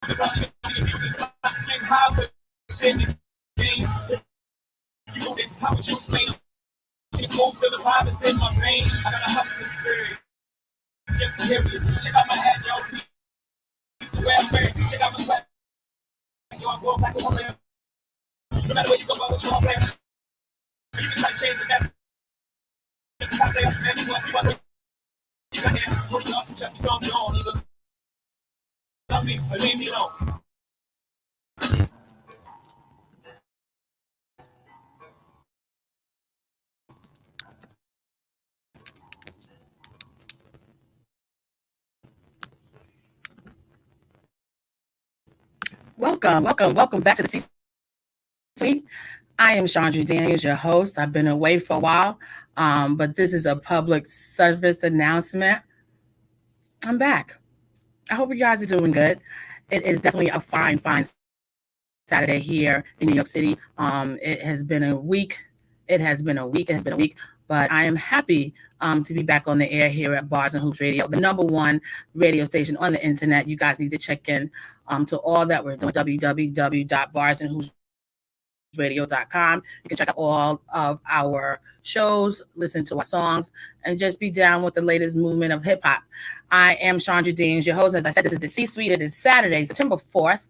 How would you explain it? Feel the vibe is in my veins. I got a hustling spirit. Just to hear me. Check out my hat, yo. Where I'm wearing. Check out my sweat. Yo, I'm going back to one man. No matter where you go, I what you want, man. You can try to change it. That's out there. And you want to see what's you got here. Put it up and check me some. You don't even love me, but leave me alone. Welcome back to the C-Suite. I am Chandra Daniels, your host. I've been away for a while, but this is a public service announcement. I'm back. I hope you guys are doing good. It is definitely a fine Saturday here in New York City. It has been a week. But I am happy to be back on the air here at Bars and Hoops Radio, the number one radio station on the internet. You guys need to check in to all that we're doing, www.barsandhoopsradio.com. You can check out all of our shows, listen to our songs, and just be down with the latest movement of hip hop. I am Chandra Deans, your host. As I said, this is the C-Suite. It is Saturday, September 4th.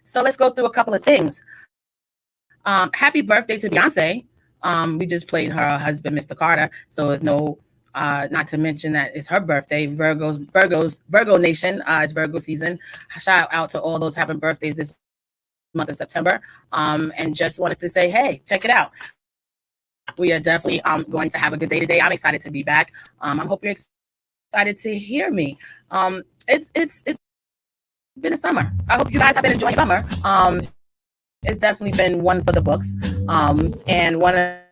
So let's go through a couple of things. Happy birthday to Beyonce. We just played her husband, Mr. Carter. So it's no, not to mention that it's her birthday. Virgo Nation. It's Virgo season. Shout out to all those having birthdays this month of September. And just wanted to say, hey, check it out. We are definitely going to have a good day today. I'm excited to be back. I hope you're excited to hear me. It's been a summer. I hope you guys have been enjoying summer. It's definitely been one for the books. And wanted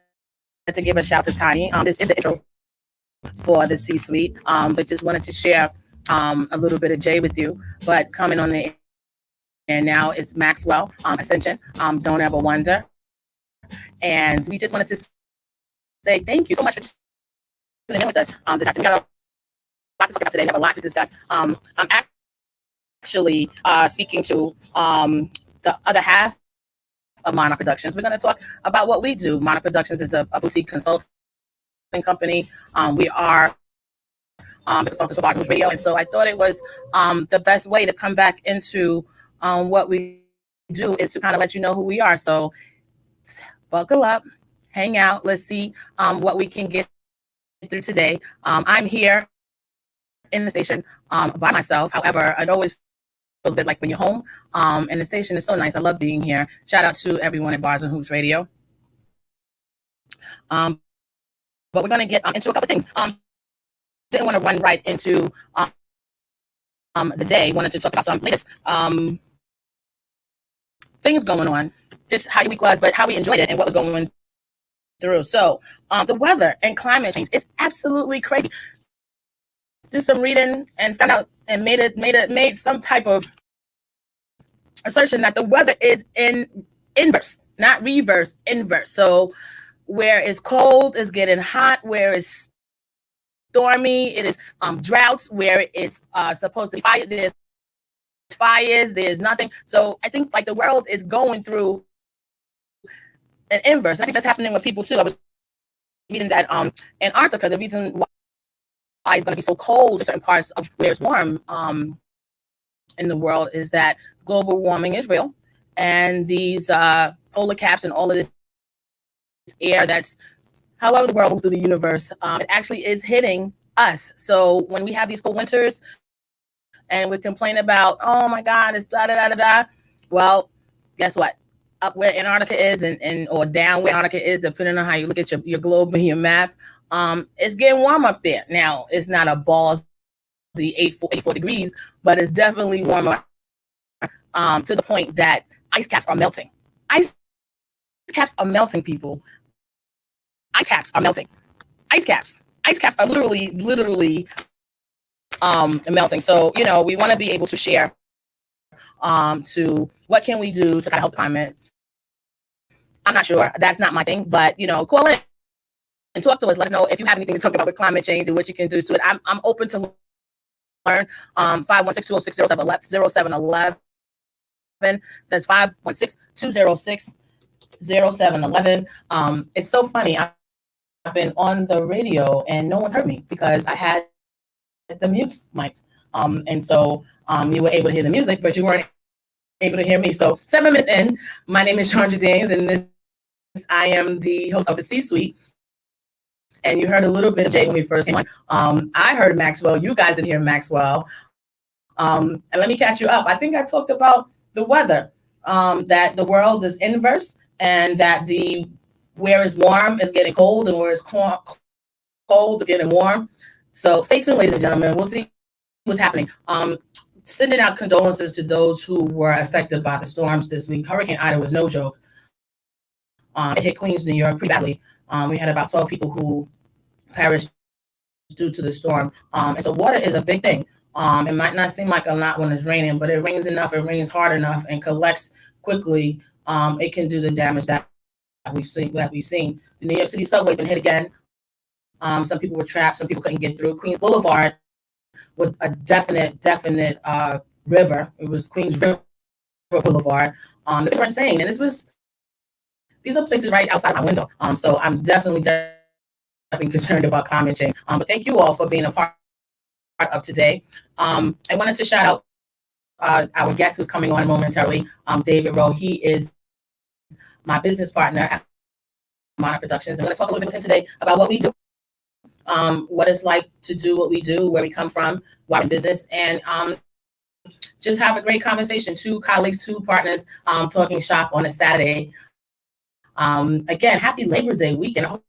to give a shout to Tiny. This is the intro for the C-Suite. But just wanted to share a little bit of Jay with you. But coming on the air now is Maxwell, Ascension, Don't Ever Wonder. And we just wanted to say thank you so much for tuning in with us this afternoon. We got a lot to talk about today. We have a lot to discuss. I'm actually speaking to the other half of Monarch Productions. We're going to talk about what we do. Monarch Productions is a boutique consulting company. We are consultants for Bars and Hoops Radio, and so I thought it was the best way to come back into what we do is to kind of let you know who we are. So buckle up, hang out. Let's see what we can get through today. I'm here in the station by myself. However, it always feels a bit like when you're home. And the station is so nice. I love being here. Shout out to everyone at Bars and Hoops Radio. But we're going to get into a couple of things. Didn't want to run right into the day. Wanted to talk about some latest things going on. Just how your week was, but how we enjoyed it and what was going through. So the weather and climate change is absolutely crazy. Did some reading and found out and made some type of assertion that the weather is in inverse, not reverse, inverse. So where it's cold is getting hot, where it's stormy, it is droughts, where it's supposed to be fire, there's fires, there's nothing. So I think like the world is going through an inverse. I think that's happening with people too. I was reading that Antarctica, the reason why it's going to be so cold in certain parts of where it's warm in the world is that global warming is real, and these polar caps and all of this air that's however the world moves through the universe, it actually is hitting us. So when we have these cold winters and we complain about, oh my God, it's da da da da da. Well, guess what? Up where Antarctica is and or down where Antarctica is, depending on how you look at your globe and your map, it's getting warm up there. Now, it's not a ballsy 84 degrees, but it's definitely warmer to the point that ice caps are melting. Ice caps are melting, people. Ice caps are melting. Ice caps are literally melting. So, you know, we want to be able to share to what can we do to kind of help the climate. I'm not sure. That's not my thing, but, you know, call in and talk to us. Let us know if you have anything to talk about with climate change and what you can do to it. I'm open to learn. 516-206-0711. That's 516-206-0711. It's so funny. I've been on the radio and no one's heard me because I had the mute mics. And so you were able to hear the music, but you weren't able to hear me. So 7 minutes in, my name is Chandra James, and I am the host of the C-Suite. And you heard a little bit of Jay when we first came on. I heard Maxwell. You guys didn't hear Maxwell. And let me catch you up. I think I talked about the weather, that the world is inverse, and that where it's warm is getting cold, and where it's cold is getting warm. So stay tuned, ladies and gentlemen. We'll see what's happening. Sending out condolences to those who were affected by the storms this week. Hurricane Ida was no joke. It hit Queens, New York pretty badly. We had about 12 people who perished due to the storm. And so water is a big thing. It might not seem like a lot when it's raining, but it rains enough, it rains hard enough, and collects quickly. It can do the damage that we've seen. The New York City subway's been hit again. Some people were trapped. Some people couldn't get through. Queens Boulevard was a definite river. It was Queens River Boulevard. They were saying, and these are places right outside my window. So I'm definitely concerned about climate change. But thank you all for being a part of today. I wanted to shout out our guest who's coming on momentarily, David Rowe. He is my business partner at Monarch Productions. I'm going to talk a little bit with him today about what we do, what it's like to do what we do, where we come from, why we're in business, and just have a great conversation. 2 colleagues, 2 partners talking shop on a Saturday. Again, happy Labor Day weekend. I hope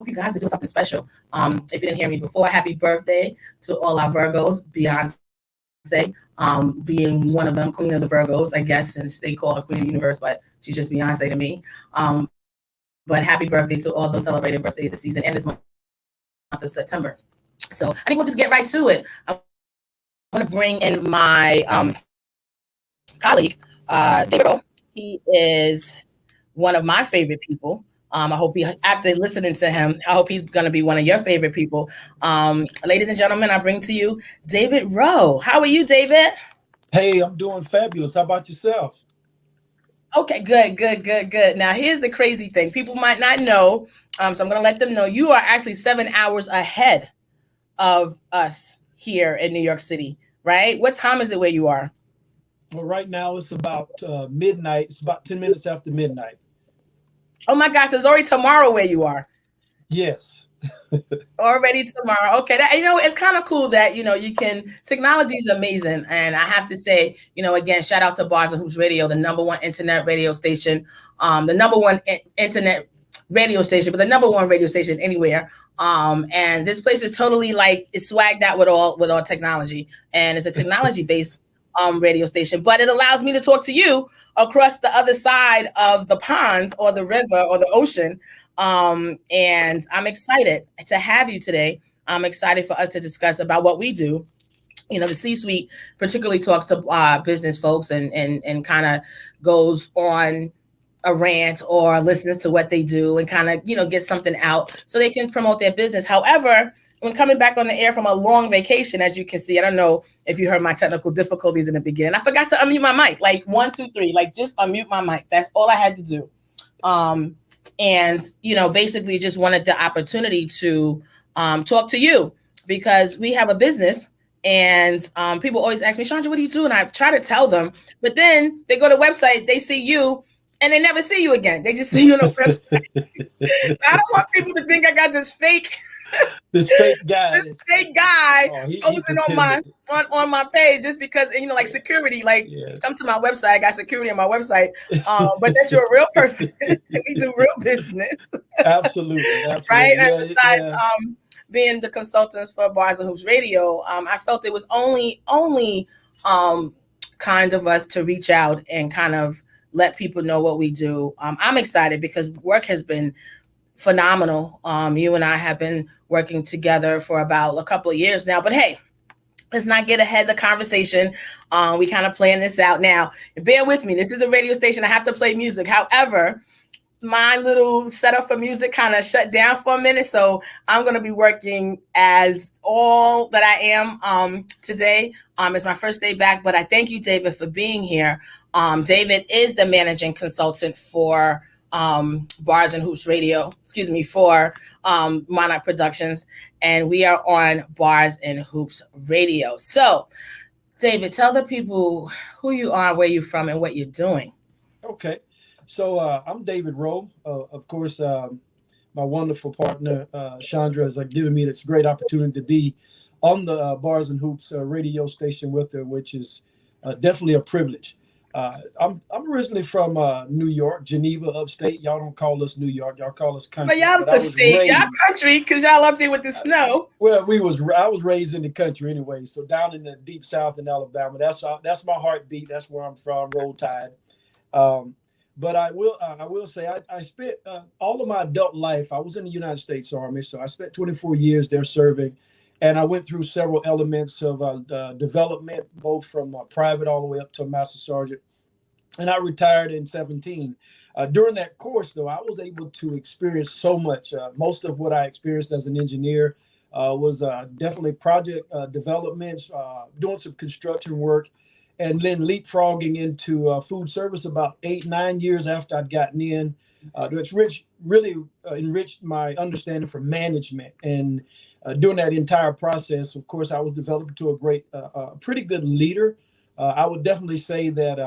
you guys are doing something special. If you didn't hear me before, happy birthday to all our Virgos. Beyonce being one of them, Queen of the Virgos, I guess, since they call her Queen of the Universe, but she's just Beyonce to me. But happy birthday to all those celebrating birthdays this season and this month of September. So I think we'll just get right to it. I want to bring in my colleague, David Rowe. He is one of my favorite people. I hope after listening to him, I hope he's going to be one of your favorite people. Ladies and gentlemen, I bring to you David Rowe. How are you, David? Hey, I'm doing fabulous. How about yourself? Okay, good. Now, here's the crazy thing. People might not know, so I'm going to let them know you are actually 7 hours ahead of us here in New York City, right? What time is it where you are? Well, right now it's about midnight. It's about 10 minutes after midnight. Oh my gosh, it's already tomorrow where you are. Yes. Already tomorrow. Okay. It's kind of cool that, technology is amazing. And I have to say, again, shout out to Bars and Hoops Radio, the #1 internet radio station, the #1 internet radio station, but the #1 radio station anywhere. And this place is totally it's swagged out with all technology, and it's a technology based radio station, but it allows me to talk to you across the other side of the pond or the river or the ocean. And I'm excited to have you today. I'm excited for us to discuss about what we do. The C-Suite particularly talks to business folks and kind of goes on a rant or listens to what they do and kind of, get something out so they can promote their business. However, when coming back on the air from a long vacation, as you can see, I don't know if you heard my technical difficulties in the beginning. I forgot to unmute my mic, 1, 2, 3, just unmute my mic. That's all I had to do. And, basically just wanted the opportunity to talk to you because we have a business. And people always ask me, Chandra, what do you do? And I try to tell them, but then they go to the website, they see you, and they never see you again. They just see you on the website. I don't want people to think I got this fake guy posting on my page just because, security, come to my website. I got security on my website. But that you're a real person. We do real business. Absolutely. Right? And besides being the consultants for Bars and Hoops Radio, I felt it was only kind of us to reach out and kind of let people know what we do. I'm excited because work has been phenomenal. You and I have been working together for about a couple of years now, but hey, let's not get ahead of the conversation. We kind of plan this out now. Bear with me. This is a radio station. I have to play music. However, my little setup for music kind of shut down for a minute. So I'm going to be working as all that I am today. It's my first day back, but I thank you, David, for being here. David is the managing consultant for Bars and Hoops Radio, for Monarch Productions, and we are on Bars and Hoops Radio. So, David, tell the people who you are, where you're from, and what you're doing. Okay. So I'm David Rowe. Of course, my wonderful partner, Chandra, has given me this great opportunity to be on the Bars and Hoops radio station with her, which is definitely a privilege. I'm originally from New York, Geneva, upstate. Y'all don't call us New York. Y'all call us country. But y'all the state. Y'all country because y'all up there with the snow. Well, I was raised in the country anyway. So down in the deep South in Alabama, that's my heartbeat. That's where I'm from, Roll Tide. But I will say I spent all of my adult life. I was in the United States Army, so I spent 24 years there serving, and I went through several elements of development, both from private all the way up to master sergeant. And I retired in 2017. During that course, though, I was able to experience so much. Most of what I experienced as an engineer was definitely project development, doing some construction work, and then leapfrogging into food service about 8-9 years after I'd gotten in. It's really enriched my understanding for management. And during that entire process, of course, I was developed to a pretty good leader. I would definitely say that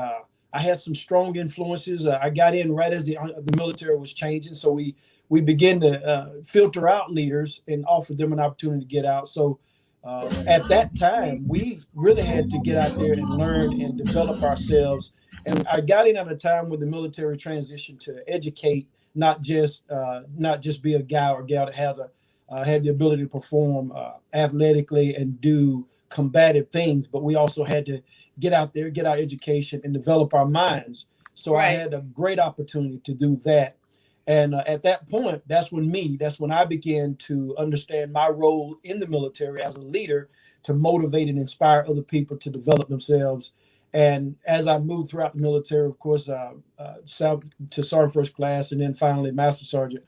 I had some strong influences. I got in right as the military was changing. So we began to filter out leaders and offer them an opportunity to get out. So at that time, we really had to get out there and learn and develop ourselves. And I got in at a time when the military transitioned to educate, not just be a guy or gal that had the ability to perform athletically and do combative things, but we also had to get out there, get our education, and develop our minds. So right. I had a great opportunity to do that. And at that point, that's when I began to understand my role in the military as a leader to motivate and inspire other people to develop themselves. And as I moved throughout the military, of course, to Sergeant First Class and then finally Master Sergeant,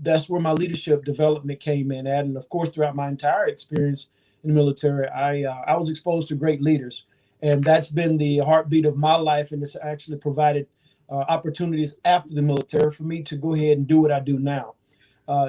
that's where my leadership development came in at. And of course, throughout my entire experience in the military, I was exposed to great leaders. And that's been the heartbeat of my life. And it's actually provided opportunities after the military for me to go ahead and do what I do now.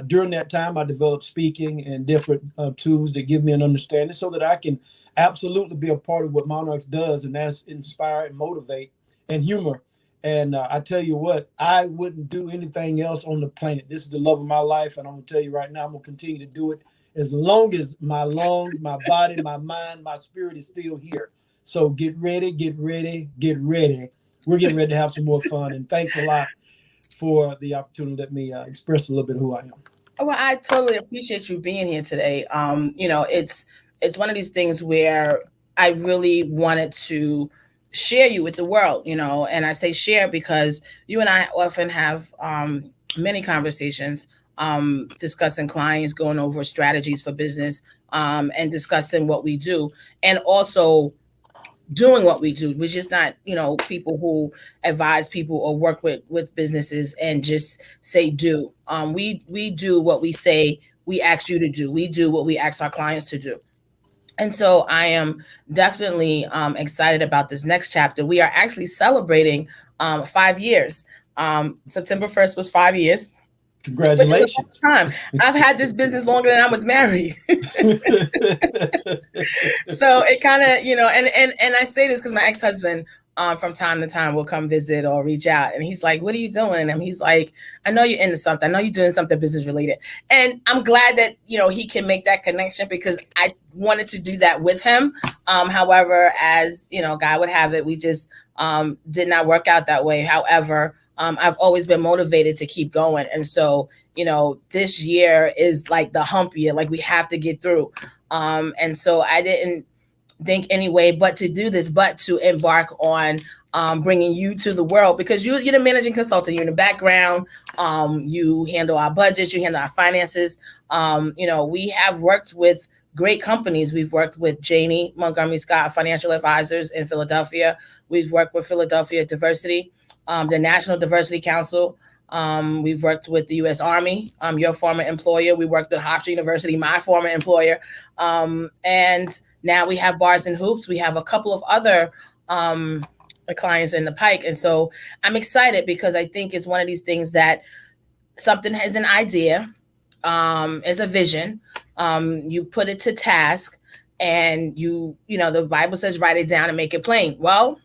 During that time, I developed speaking and different tools that give me an understanding so that I can absolutely be a part of what Monarchs does, and that's inspire and motivate and humor. And I tell you what, I wouldn't do anything else on the planet. This is the love of my life, and I'm going to tell you right now, I'm going to continue to do it as long as my lungs, my body, my mind, my spirit is still here. So get ready, get ready, get ready. We're getting ready to have some more fun. And thanks a lot for the opportunity to let me express a little bit of who I am. Well, I totally appreciate you being here today. It's one of these things where I really wanted to share you with the world, and I say share because you and I often have many conversations discussing clients, going over strategies for business, and discussing what we do, and also doing what we do. We're just not, people who advise people or work with businesses and just say do. We do what we say we ask you to do. We do what we ask our clients to do. And so I am definitely excited about this next chapter. We are actually celebrating 5 years. September 1st was 5 years. Congratulations. Time. I've had this business longer than I was married. So it kind of, and I say this because my ex-husband from time to time will come visit or reach out. And he's like, what are you doing? And he's like, I know you're into something. I know you're doing something business related. And I'm glad that, he can make that connection because I wanted to do that with him. However, as, God would have it, we just did not work out that way. However, I've always been motivated to keep going. And so, this year is like the hump year, like we have to get through. And so I didn't think anyway, but to do this, but to embark on bringing you to the world because you're the managing consultant, you're in the background, you handle our budgets, you handle our finances. We have worked with great companies. We've worked with Janie Montgomery Scott Financial Advisors in Philadelphia. We've worked with Philadelphia Diversity, the National Diversity Council. We've worked with the U.S. Army, your former employer. We worked at Hofstra University, my former employer. And now we have Bars and Hoops. We have a couple of other clients in the pike. And so I'm excited because I think it's one of these things that something has an idea, is a vision. You put it to task, and the Bible says, write it down and make it plain. Well,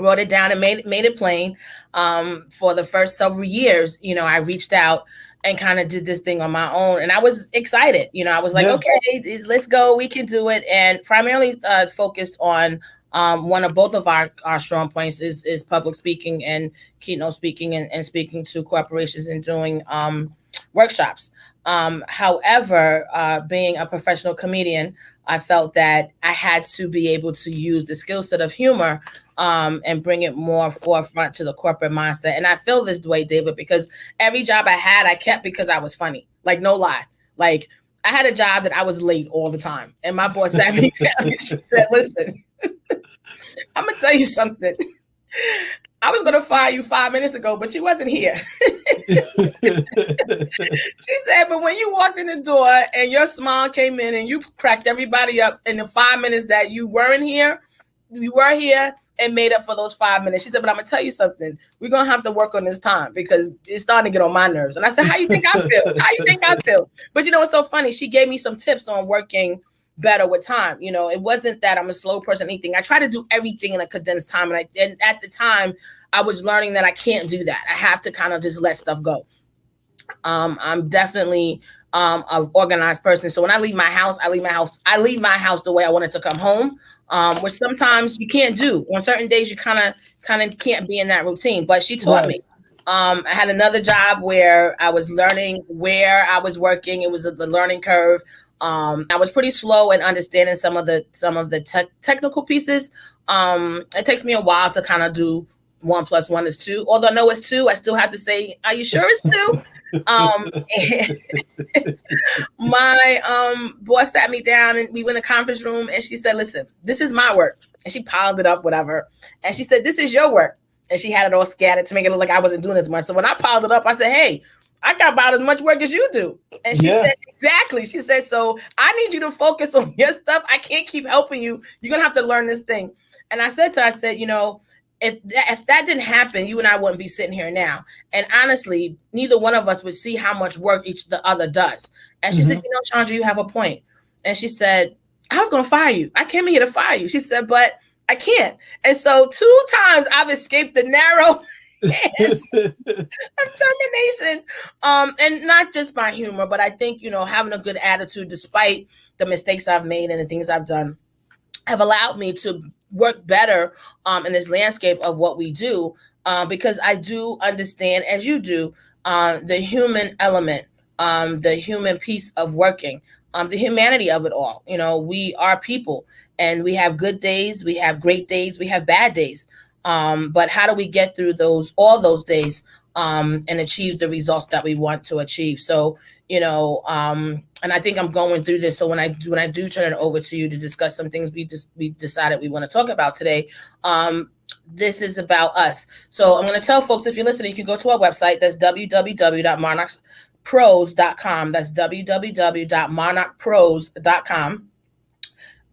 wrote it down and made it plain. For the first several years, I reached out and kind of did this thing on my own, and I was excited. I was like, okay, let's go, we can do it. And primarily focused on one of both of our strong points is public speaking and keynote speaking, and speaking to corporations and doing workshops. However, being a professional comedian, I felt that I had to be able to use the skill set of humor and bring it more forefront to the corporate mindset. And I feel this way, David, because every job I had, I kept because I was funny. Like, no lie. Like, I had a job that I was late all the time. And my boss sat me down and she said, listen, I'm going to tell you something. I was going to fire you 5 minutes ago, but you wasn't here. She said, but when you walked in the door and your smile came in and you cracked everybody up in the 5 minutes that you weren't here, you were here and made up for those 5 minutes. She said, but I'm going to tell you something. We're going to have to work on this time because it's starting to get on my nerves. And I said, how you think I feel? How you think I feel? But it's so funny. She gave me some tips on working better with time. It wasn't that I'm a slow person or anything. I try to do everything in a condensed time. And at the time, I was learning that I can't do that. I have to kind of just let stuff go. I'm definitely an organized person. So when I leave my house, I leave my house the way I want it to come home, which sometimes you can't do. On certain days, you kind of can't be in that routine. But she taught me. I had another job where I was learning where I was working. It was the learning curve. I was pretty slow in understanding some of the technical pieces. It takes me a while to kind of do 1 + 1 is 2. Although I know it's 2, I still have to say, are you sure it's 2? My boss sat me down and we went in the conference room and she said, listen, this is my work. And she piled it up, whatever. And she said, this is your work. And she had it all scattered to make it look like I wasn't doing as much. So when I piled it up, I said, hey, I got about as much work as you do. And she said, exactly. She said, so I need you to focus on your stuff. I can't keep helping you. You're going to have to learn this thing. And I said to her, I said, if that didn't happen, you and I wouldn't be sitting here now. And honestly, neither one of us would see how much work the other does. And she said, Chandra, you have a point. And she said, I was going to fire you. I came here to fire you. She said, but I can't. And so 2 times I've escaped the narrow hands of termination. And not just by humor, but I think, having a good attitude despite the mistakes I've made and the things I've done have allowed me to work better in this landscape of what we do, because I do understand, as you do, the human element, the human piece of working, the humanity of it all. We are people, and we have good days, we have great days, we have bad days. But how do we get through all those days and achieve the results that we want to achieve? So, and I think I'm going through this. So when I do turn it over to you to discuss some things we decided we want to talk about today, this is about us. So I'm going to tell folks, if you're listening, you can go to our website. That's www.monarchpros.com. That's www.monarchpros.com.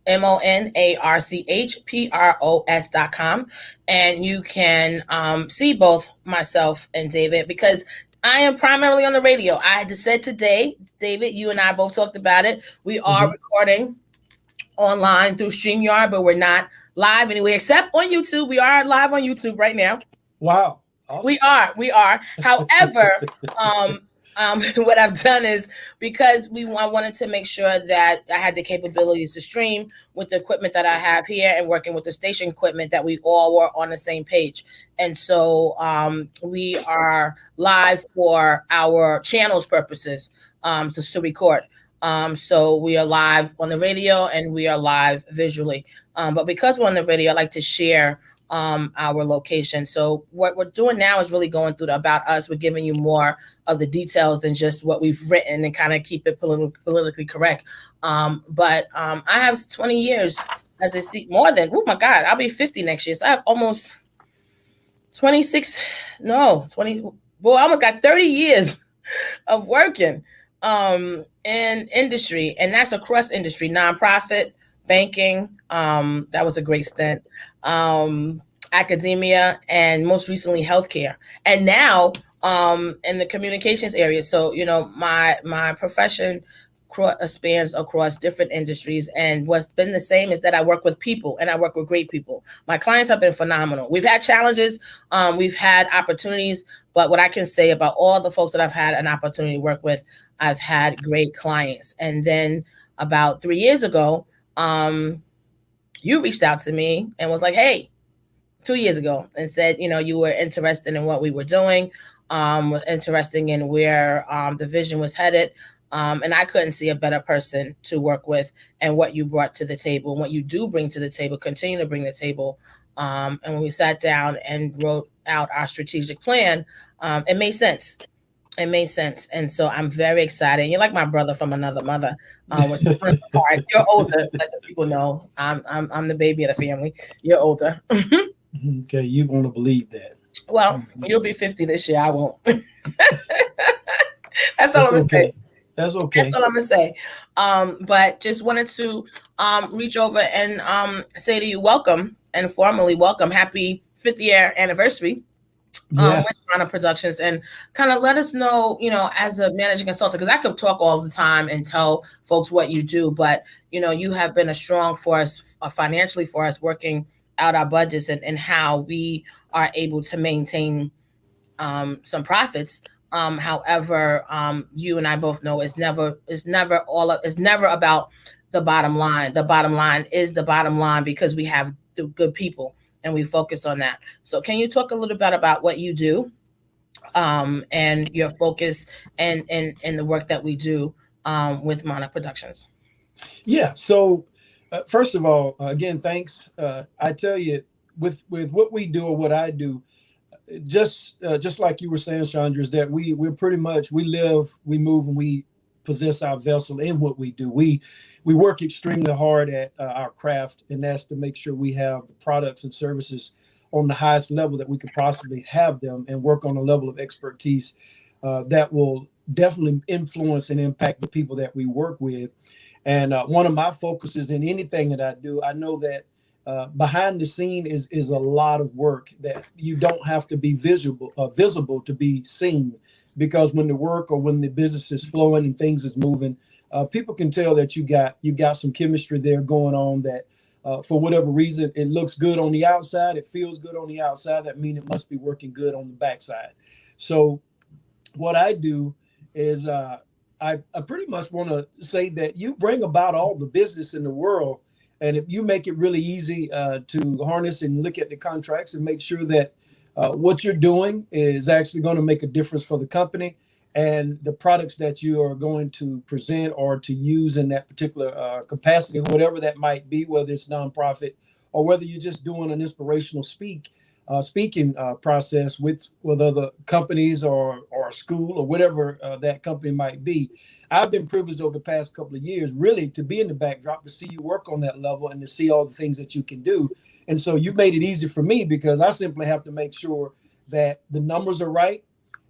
MONARCHPROS.com. And you can see both myself and David, because I am primarily on the radio. I had said today, David, you and I both talked about it. We are recording online through StreamYard, but we're not live anyway, except on YouTube. We are live on YouTube right now. Wow. Awesome. We are. However, what I've done is, because I wanted to make sure that I had the capabilities to stream with the equipment that I have here and working with the station equipment, that we all were on the same page. And so we are live for our channel's purposes to record. So we are live on the radio and we are live visually. But because we're on the radio, I like to share our location. So what we're doing now is really going through the About Us. We're giving you more of the details than just what we've written and kind of keep it politically correct. But I have 20 years as a more than, oh my God, I'll be 50 next year. So I have almost 20, boy, I almost got 30 years of working in industry, and that's across industry, nonprofit, banking. That was a great stint. Um, Academia, and most recently healthcare, and now in the communications area. So my profession spans across different industries, and what's been the same is that I work with people, and I work with great people. My clients have been phenomenal. We've had challenges, we've had opportunities, but what I can say about all the folks that I've had an opportunity to work with, I've had great clients. And then about 3 years ago, you reached out to me and was like, hey, 2 years ago, and said, you were interested in what we were doing, interested in where the vision was headed. And I couldn't see a better person to work with, and what you brought to the table, and what you do bring to the table, continue to bring to the table. And when we sat down and wrote out our strategic plan, it made sense. It made sense. And so I'm very excited. You're like my brother from another mother. We're 6 months apart. You're older. Let the people know. I'm the baby of the family. You're older. Okay, you want to believe that. Well, you'll be 50 this year. I won't. That's all That's I'm gonna okay. say. That's okay. That's all I'm gonna say. But just wanted to reach over and say to you, welcome, and formally welcome, happy 50th year anniversary Yeah. with Rana Productions, and kind of let us know, as a managing consultant, because I could talk all the time and tell folks what you do, but you have been a strong force financially for us, working out our budgets, and how we are able to maintain some profits. However, you and I both know it's never about the bottom line. The bottom line is the bottom line, because we have the good people and we focus on that. So can you talk a little bit about what you do, and your focus, and the work that we do with Monarch Productions? Yeah. So, first of all, again, thanks. I tell you, with what we do or what I do, just like you were saying, Chandra, is that we're pretty much we live, we move, and we possess our vessel in what we do. We work extremely hard at our craft, and that's to make sure we have the products and services on the highest level that we could possibly have them, and work on a level of expertise that will definitely influence and impact the people that we work with. And one of my focuses in anything that I do, I know that behind the scene is a lot of work that you don't have to be visible to be seen, because when the work or when the business is flowing and things is moving, people can tell that you got some chemistry there going on, that for whatever reason it looks good on the outside, it feels good on the outside, that means it must be working good on the backside. So what I do is I pretty much want to say that you bring about all the business in the world, and if you make it really easy to harness and look at the contracts and make sure that what you're doing is actually going to make a difference for the company, and the products that you are going to present or to use in that particular capacity, whatever that might be, whether it's nonprofit or whether you're just doing an inspirational speaking process with other companies or a school or whatever that company might be. I've been privileged over the past couple of years really to be in the backdrop, to see you work on that level and to see all the things that you can do. And so you've made it easy for me, because I simply have to make sure that the numbers are right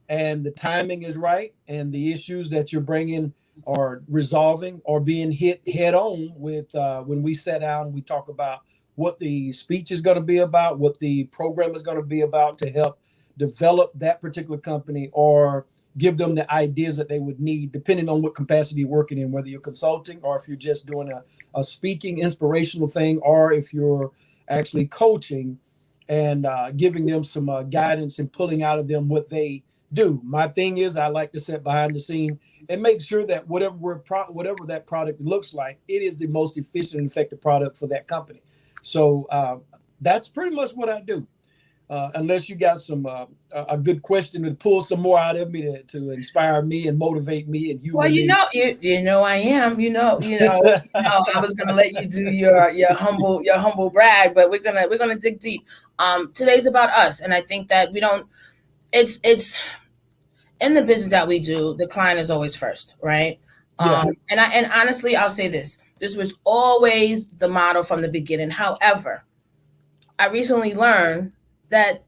and the timing is right, and the issues that you're bringing are resolving or being hit head on with when we sit down and we talk about what the speech is going to be about, what the program is going to be about, to help develop that particular company or give them the ideas that they would need, depending on what capacity you're working in, whether you're consulting or if you're just doing a speaking inspirational thing, or if you're actually coaching and giving them some guidance and pulling out of them what they do. My thing is, I like to sit behind the scene and make sure that whatever that product looks like, it is the most efficient and effective product for that company. So that's pretty much what I do. Unless you got some a good question to pull some more out of me to inspire me and motivate me and humor Well, me. I am. I was gonna let you do your humble brag, but we're gonna dig deep. Today's about us, and I think that we don't. It's in the business that we do. The client is always first, right? Yeah. And honestly, I'll say this: this was always the model from the beginning. However, I recently learned that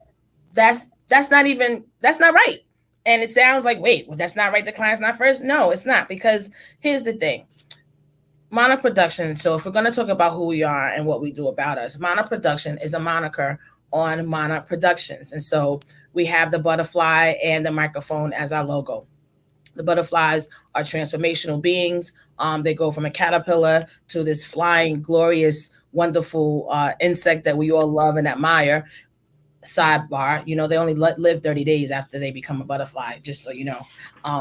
that's not right. And it sounds like, wait, well, that's not right. The client's not first. No, it's not, because here's the thing. Monarch Production. So if we're going to talk about who we are and what we do about us, Monarch Production is a moniker on Monarch Productions. And so we have the butterfly and the microphone as our logo. The butterflies are transformational beings. They go from a caterpillar to this flying, glorious, wonderful insect that we all love and admire. Sidebar, they only live 30 days after they become a butterfly, just so you know.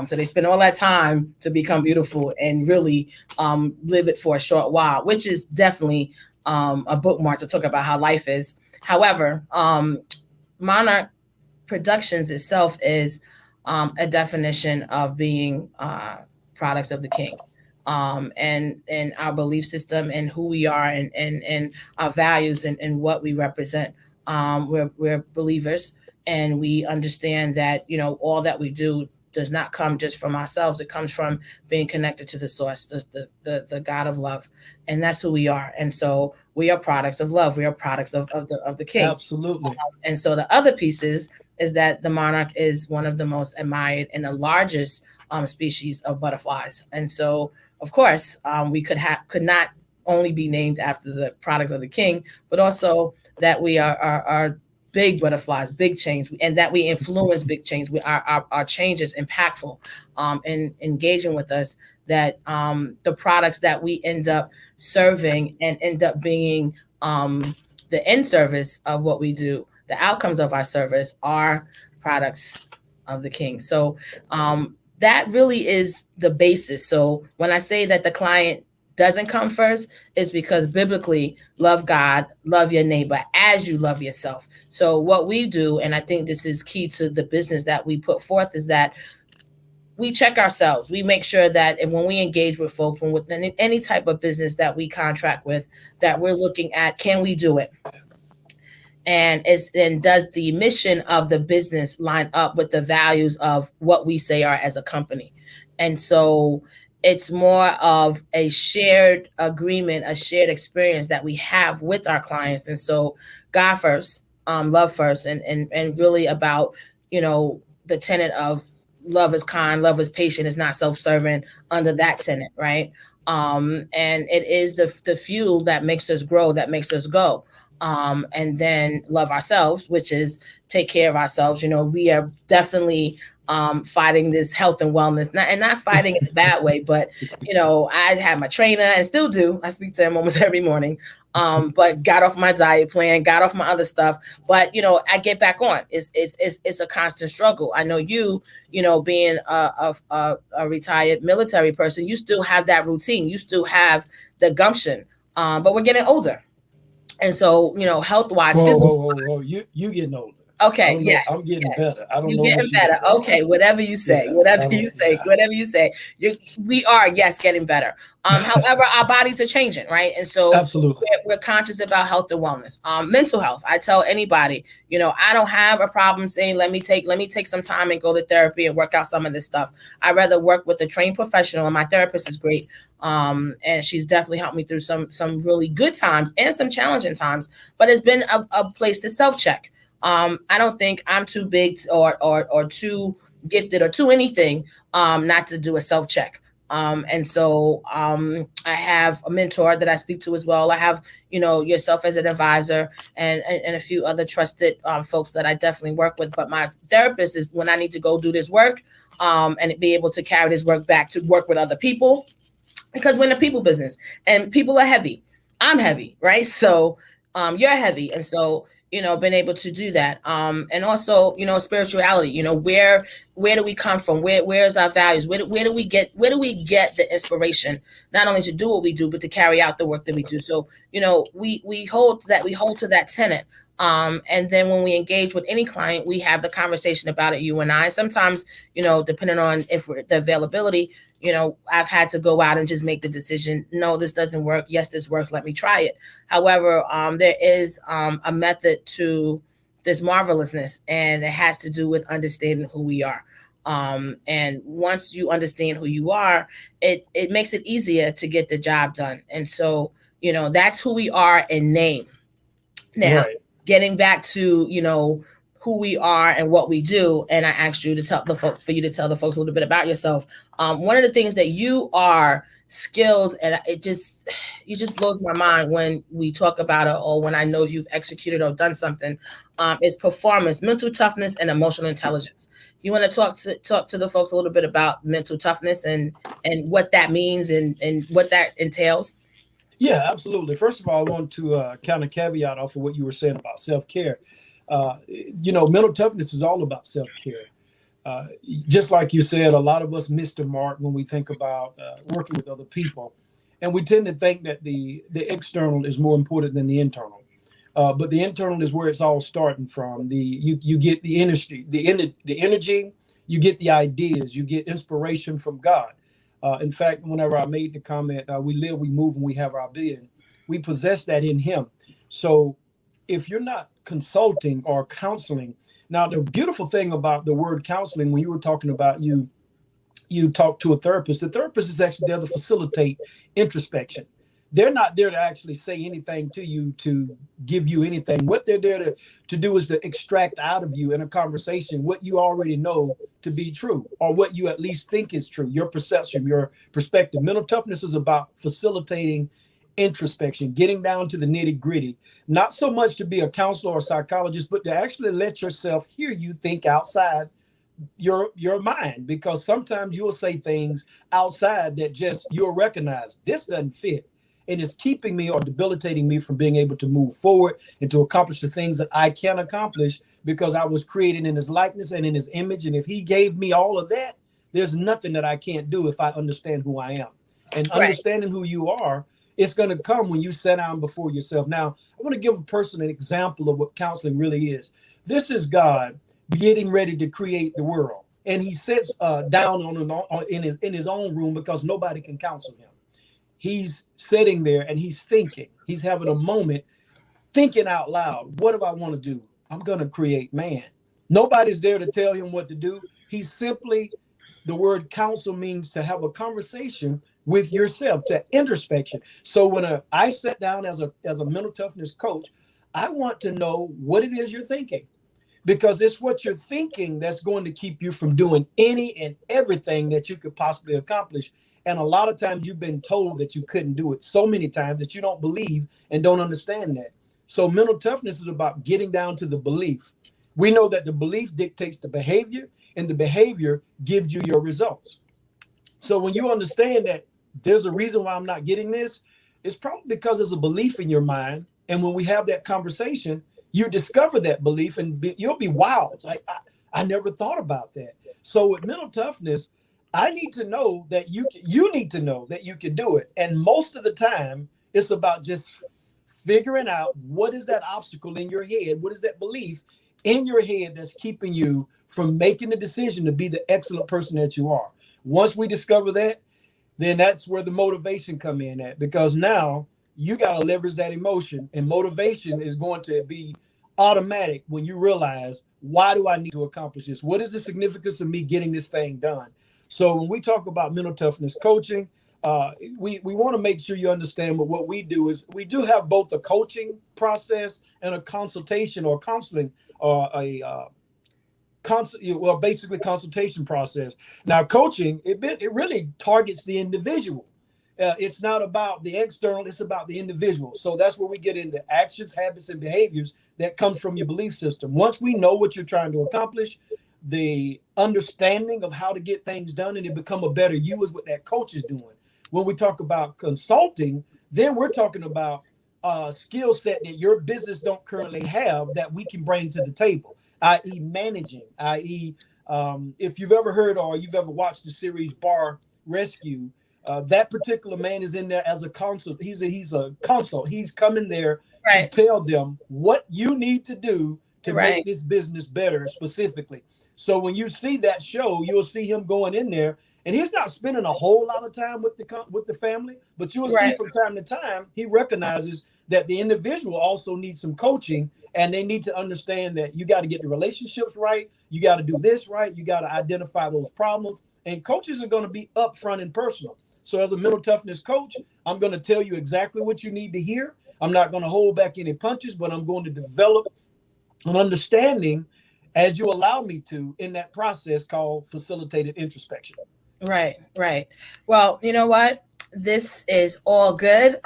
So they spend all that time to become beautiful and really live it for a short while, which is definitely a bookmark to talk about how life is. However, Monarch Productions itself is a definition of being products of the king. And our belief system and who we are, and our values, and what we represent. We're believers, and we understand that all that we do does not come just from ourselves. It comes from being connected to the source, the God of love, and that's who we are. And so we are products of love. We are products of the king. Absolutely. And so the other pieces is that the monarch is one of the most admired and the largest species of butterflies. And so, of course, we could not only be named after the products of the king, but also that we are big butterflies, big change, and that we influence big change. Our change is impactful, and engaging with us, that the products that we end up serving and end up being the end service of what we do, the outcomes of our service, are products of the king. So that really is the basis. So when I say that the client doesn't come first, is because biblically, love God, love your neighbor as you love yourself. So what we do, and I think this is key to the business that we put forth, is that we check ourselves. We make sure that, and when we engage with folks, when with any type of business that we contract with, that we're looking at, can we do it? And does the mission of the business line up with the values of what we say are as a company? And so it's more of a shared agreement, a shared experience that we have with our clients. And so God first, love first, and really about, the tenet of love is kind, love is patient, is not self-serving, under that tenet, right? And it is the fuel that makes us grow, that makes us go. And then love ourselves, which is take care of ourselves. We are definitely fighting this health and wellness, not fighting in a bad way, but I had my trainer and still do. I speak to him almost every morning, but got off my diet plan, got off my other stuff. But I get back on. It's a constant struggle. I know being a retired military person, you still have that routine, you still have the gumption, but we're getting older. And so, health wise, whoa. You getting older. Okay. Yes. I'm getting yes. better. I don't You know getting what you better. Okay. Whatever you say. Yeah, whatever you say. Yeah. Whatever you say. We are, yes, getting better. However, our bodies are changing, right? And so absolutely, we're conscious about health and wellness. Mental health. I tell anybody, I don't have a problem saying, let me take some time and go to therapy and work out some of this stuff. I'd rather work with a trained professional, and my therapist is great. And she's definitely helped me through some really good times and some challenging times, but it's been a place to self-check. I don't think I'm too big or too gifted or too anything not to do a self-check. And so I have a mentor that I speak to as well. I have, yourself as an advisor, and a few other trusted folks that I definitely work with. But my therapist is when I need to go do this work, and be able to carry this work back to work with other people, because we're in the people business and people are heavy. I'm heavy, right? So you're heavy. And so been able to do that. And also, spirituality, where do we come from? Where's our values? Where do we get the inspiration, not only to do what we do, but to carry out the work that we do? So, we hold to that tenet. And then when we engage with any client, we have the conversation about it, you and I. Sometimes, depending on the availability, I've had to go out and just make the decision. No, this doesn't work. Yes, this works. Let me try it. However, there is a method to this marvelousness, and it has to do with understanding who we are. And once you understand who you are, it makes it easier to get the job done. And so, that's who we are in name. Now, getting back to, who we are and what we do. And I asked you to tell the folks, for you to tell the folks a little bit about yourself. One of the things that you are skills, and you just blows my mind when we talk about it, or when I know you've executed or done something, is performance, mental toughness, and emotional intelligence. You want to talk to the folks a little bit about mental toughness and what that means and what that entails? Yeah, absolutely. First of all, I want to kind of caveat off of what you were saying about self-care. Mental toughness is all about self-care. Uh, just like you said, a lot of us miss the mark when we think about working with other people, and we tend to think that the external is more important than the internal. But the internal is where it's all starting from. You get the industry, the energy, you get the ideas, you get inspiration from God. In fact, whenever I made the comment, we live, we move, and we have our being, we possess that in Him. So if you're not consulting or counseling, now the beautiful thing about the word counseling, when you were talking about you talk to a therapist, the therapist is actually there to facilitate introspection. They're not there to actually say anything to you, to give you anything. What they're there to do is to extract out of you in a conversation what you already know to be true, or what you at least think is true, your perception, your perspective. Mental toughness is about facilitating introspection, getting down to the nitty gritty, not so much to be a counselor or psychologist, but to actually let yourself hear you think outside your mind, because sometimes you'll say things outside that just you'll recognize this doesn't fit, and it's keeping me or debilitating me from being able to move forward and to accomplish the things that I can accomplish, because I was created in His likeness and in His image. And if He gave me all of that, there's nothing that I can't do if I understand who I am. And Right. understanding who you are, it's going to come when you sit down before yourself. Now, I want to give a person an example of what counseling really is. This is God getting ready to create the world, and He sits down in his own room, because nobody can counsel Him. He's sitting there and he's thinking. He's having a moment, thinking out loud. What do I want to do? I'm going to create man. Nobody's there to tell him what to do. He's simply, the word counsel means to have a conversation with yourself, to introspection. So when I sat down as a mental toughness coach, I want to know what it is you're thinking, because it's what you're thinking that's going to keep you from doing any and everything that you could possibly accomplish. And a lot of times you've been told that you couldn't do it so many times that you don't believe and don't understand that. So mental toughness is about getting down to the belief. We know that the belief dictates the behavior, and the behavior gives you your results. So when you understand that there's a reason why I'm not getting this, it's probably because there's a belief in your mind. And when we have that conversation, you discover that belief, and you'll be wild. Like, I never thought about that. So with mental toughness, I need to know that you need to know that you can do it. And most of the time, it's about just figuring out what is that obstacle in your head, what is that belief in your head that's keeping you from making the decision to be the excellent person that you are. Once we discover that, then that's where the motivation come in at, because now you got to leverage that emotion, and motivation is going to be automatic when you realize, why do I need to accomplish this? What is the significance of me getting this thing done? So when we talk about mental toughness coaching, we want to make sure you understand what we do is we do have both a coaching process and a consultation or counseling, or basically consultation process. Now, coaching, it really targets the individual. It's not about the external, it's about the individual. So that's where we get into actions, habits, and behaviors that comes from your belief system. Once we know what you're trying to accomplish, the understanding of how to get things done and to become a better you is what that coach is doing. When we talk about consulting, then we're talking about a skill set that your business don't currently have that we can bring to the table, i.e. managing, i.e. If you've ever heard or you've ever watched the series Bar Rescue, that particular man is in there as a consult. He's a consult. He's coming there to Right. tell them what you need to do to make Right. this business better specifically. So when you see that show, you'll see him going in there, and he's not spending a whole lot of time with the family, but you'll see Right. from time to time he recognizes that the individual also needs some coaching, and they need to understand that you got to get the relationships right, you got to do this right, you got to identify those problems, and coaches are going to be upfront and personal. So as a mental toughness coach, I'm going to tell you exactly what you need to hear. I'm not going to hold back any punches, but I'm going to develop an understanding as you allow me to in that process called facilitated introspection. Right, right. Well, you know what? This is all good.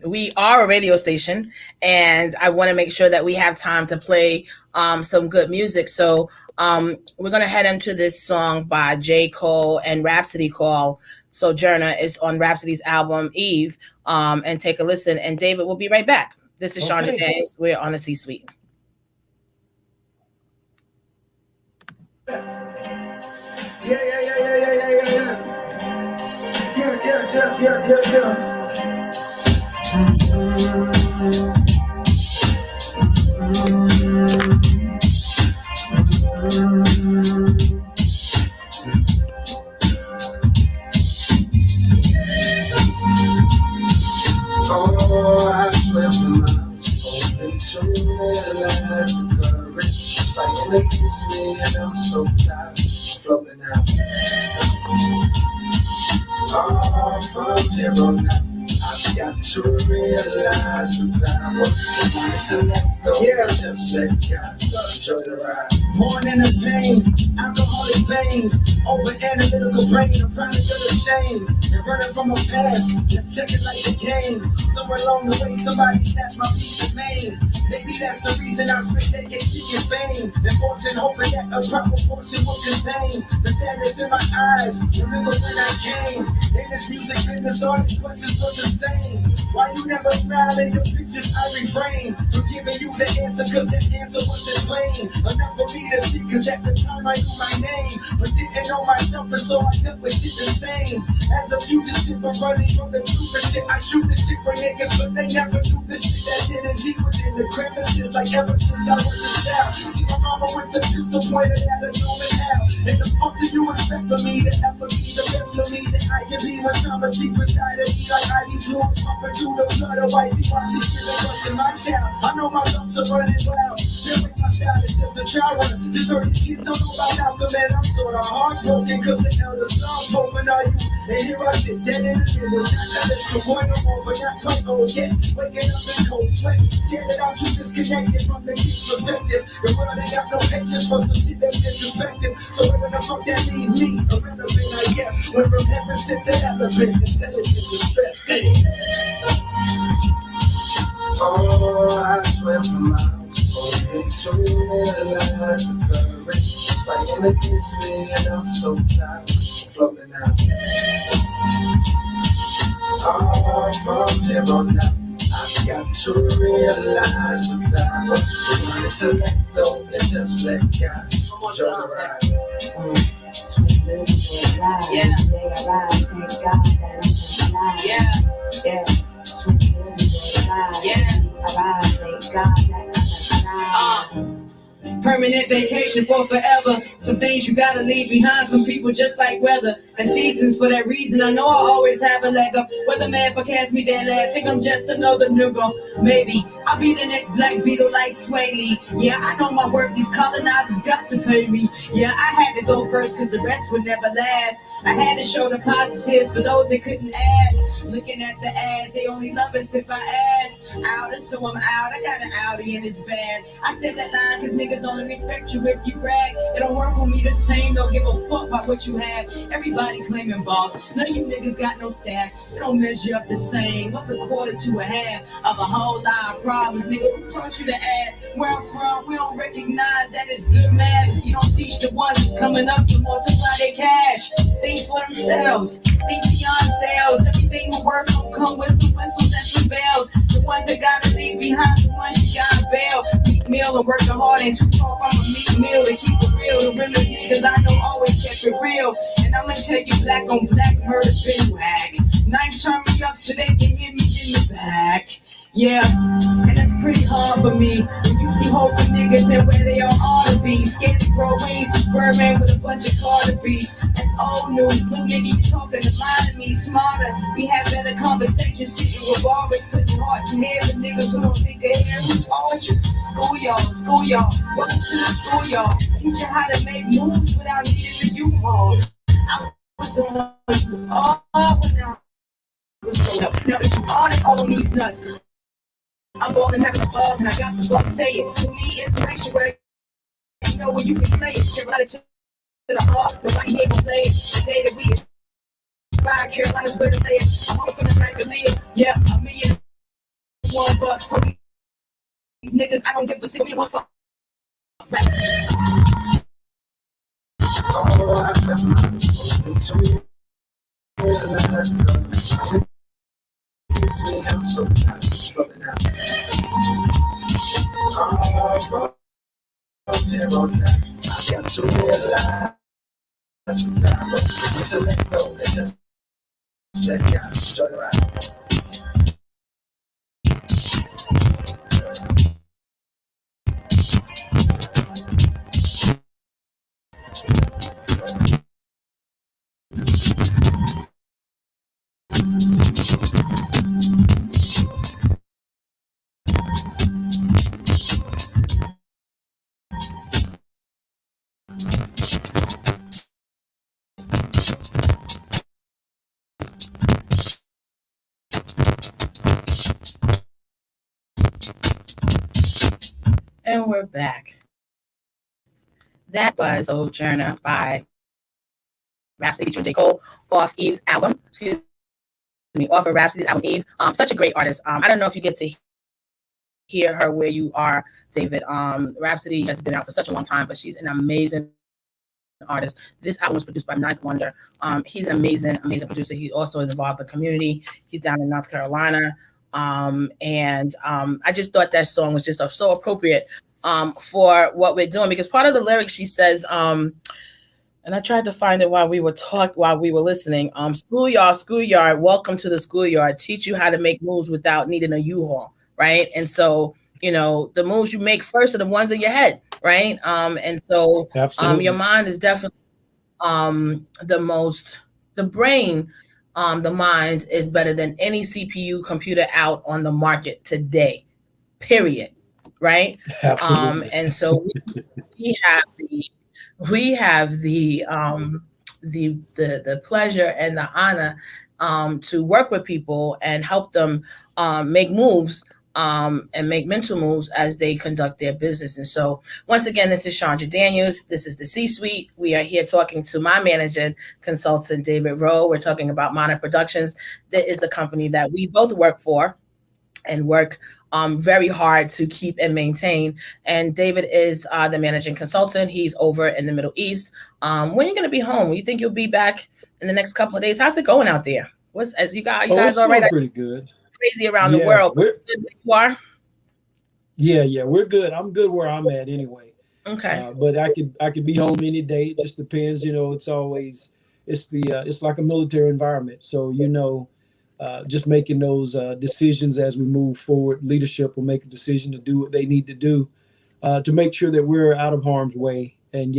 We are a radio station, and I want to make sure that we have time to play some good music. So we're gonna head into this song by J. Cole and Rhapsody called "Sojourner." Is on Rhapsody's album Eve, and take a listen. And David, we'll be right back. This is Chandra Okay. Daniels. We're on the C-Suite. Yeah, yeah, yeah, yeah, yeah, yeah, yeah, yeah. Yeah, yeah, yeah, yeah, yeah, yeah. Oh, I swim for miles, only to realize the current fighting against me, and I'm so tired, floating out. Oh, from here on out, I've got to realize the power to let go, yeah, just let God enjoy the ride. Born in the pain, alcoholic veins, over analytical brain, I'm trying to feel ashamed and running from my past. Let's check it like a game. Somewhere along the way, somebody snatched my piece of main. Maybe that's the reason I spent decades seeking fame and fortune, hoping that a proper portion will contain the sadness in my eyes. Remember when I came? In this music business, all these questions was insane. Why you never smile in your pictures? I refrain from giving you the answer, cause the answer wasn't plain enough for me to see, cause at the time I knew my name, but didn't know myself, and so I dealt with it the same. As a fugitive, I'm running from the truth and shit. I shoot the shit with niggas, but they never knew the shit that's hidden deep within the crevices, like ever since I was a child. See my mama with the pistol pointed at a human hell. And the fuck do you expect from me to ever be the best of me that I can be when trauma deep inside of me, like I need you, pumping through the blood of white people. I see shit up in my child. I know my lungs are running wild. Feel like my style is just a child. Just heard these kids don't know about Malcolm, and I'm sorta heartbroken, cause the elders lost hope in our youth. And here I sit, dead in the middle, not a little boy no more, but not quite old yet. Waking up in cold sweats, scared that I'm too disconnected from the youth's perspective. The world ain't got no patience for some shit that's introspective. So where the fuck that leave me? Irrelevant, I guess. Went from heaven sent to elephant, intelligent distress. Hey. Oh, I swam for miles, only to realize the current fighting against me, and I'm so tired, floating out. Oh, from here on out, I've got to realize the power to let go and just let God enjoy the ride. Sweet little ride, yeah. Thank God that I'm alive. Yeah, yeah. Sweet little ride, yeah. Thank God that I'm alive. Permanent vacation for forever. Some things you gotta leave behind. Some people just like weather and seasons. For that reason, I know I always have a leg up. Whether man forecast me dead last, think I'm just another nigga. Maybe I'll be the next Black Beetle like Sway Lee. Yeah, I know my work. These colonizers got to pay me. Yeah, I had to go first, cause the rest would never last. I had to show the positives for those that couldn't add. Looking at the ads, they only love us if I ask. Out, and so I'm out. I got an Audi and it's bad. I said that line cause niggas only respect you if you brag. It don't work on me the same, don't give a fuck about what you have. Everybody claiming boss, none of you niggas got no staff. It don't measure up the same. What's a quarter to a half of a whole lot of problems, nigga? Who taught you to add? Where I'm from, we don't recognize that it's good math. You don't teach the ones that's coming up to multiply their cash. Think for themselves, think beyond sales. Everything will work, don't come with some whistles and some bells. The ones that gotta leave behind, the ones you gotta bail. Meat meal and working hard ain't too far from a meat meal. To keep it real, the realest niggas I know always kept it real. And I'ma tell you, black on black murder's been whack. Knife turn me up so they can hit me in the back. Yeah, and that's pretty hard for me. When you see hope for niggas and where they all ought to be. Scared to grow wings, Birdman with a bunch of Carter beats. That's old news, little nigga, you talking to lie to me. Smarter, we have better conversations. Sitting with barbers, putting hearts in heads of niggas who don't think ahead. Who taught you? School y'all. Welcome to the school y'all. Teach you how to make moves without needing the U-Haul. I was on all when I was up. Now that you all of these nuts. I'm balling, having a ball, and I got the ball to say it. To me, inspiration, where You know when you can play it, Carolina to the heart. Nobody here gon' play it. The day that we inspire, Carolina's where to lay it. I'm hoping to like a Leah. Yeah, $1,000,000. So these niggas, I don't give a shit. We want some. Oh, I felt my need to realize the kiss me, I'm so tired of fucking out. Oh, from here on out, I got to realize that to let go and just let God enjoy the ride. And we're back. That was Sojourner by Rhapsody featuring J. Cole off Eve's album. Excuse me, off of Rhapsody's album Eve. Such a great artist. I don't know if you get to hear her where you are, David. Rhapsody has been out for such a long time, but she's an amazing artist. This album was produced by Ninth Wonder. He's an amazing producer. He also is involved in the community. He's down in North Carolina. I just thought that song was just so appropriate for what we're doing, because part of the lyrics she says, and I tried to find it while we were listening. Schoolyard, welcome to the schoolyard. Teach you how to make moves without needing a U-Haul, right? And so, the moves you make first are the ones in your head, right? Your mind is definitely the brain. The mind is better than any CPU computer out on the market today, period. Right? Absolutely. And so we have the pleasure and the honor to work with people and help them make moves and make mental moves as they conduct their business. And so once again, this is Chandra Daniels. This is the C-Suite. We are here talking to my managing consultant, David Rowe. We're talking about Monarch Productions. That is the company that we both work for and work very hard to keep and maintain. And David is the managing consultant. He's over in the Middle East. When are you going to be home? You think you'll be back in the next couple of days? How's it going out there? You guys all right? Pretty good. Crazy around the world. You are? Yeah, we're good. I'm good where I'm at anyway. Okay. But I could be home any day. It just depends. It's like a military environment. So just making those decisions as we move forward. Leadership will make a decision to do what they need to do to make sure that we're out of harm's way, and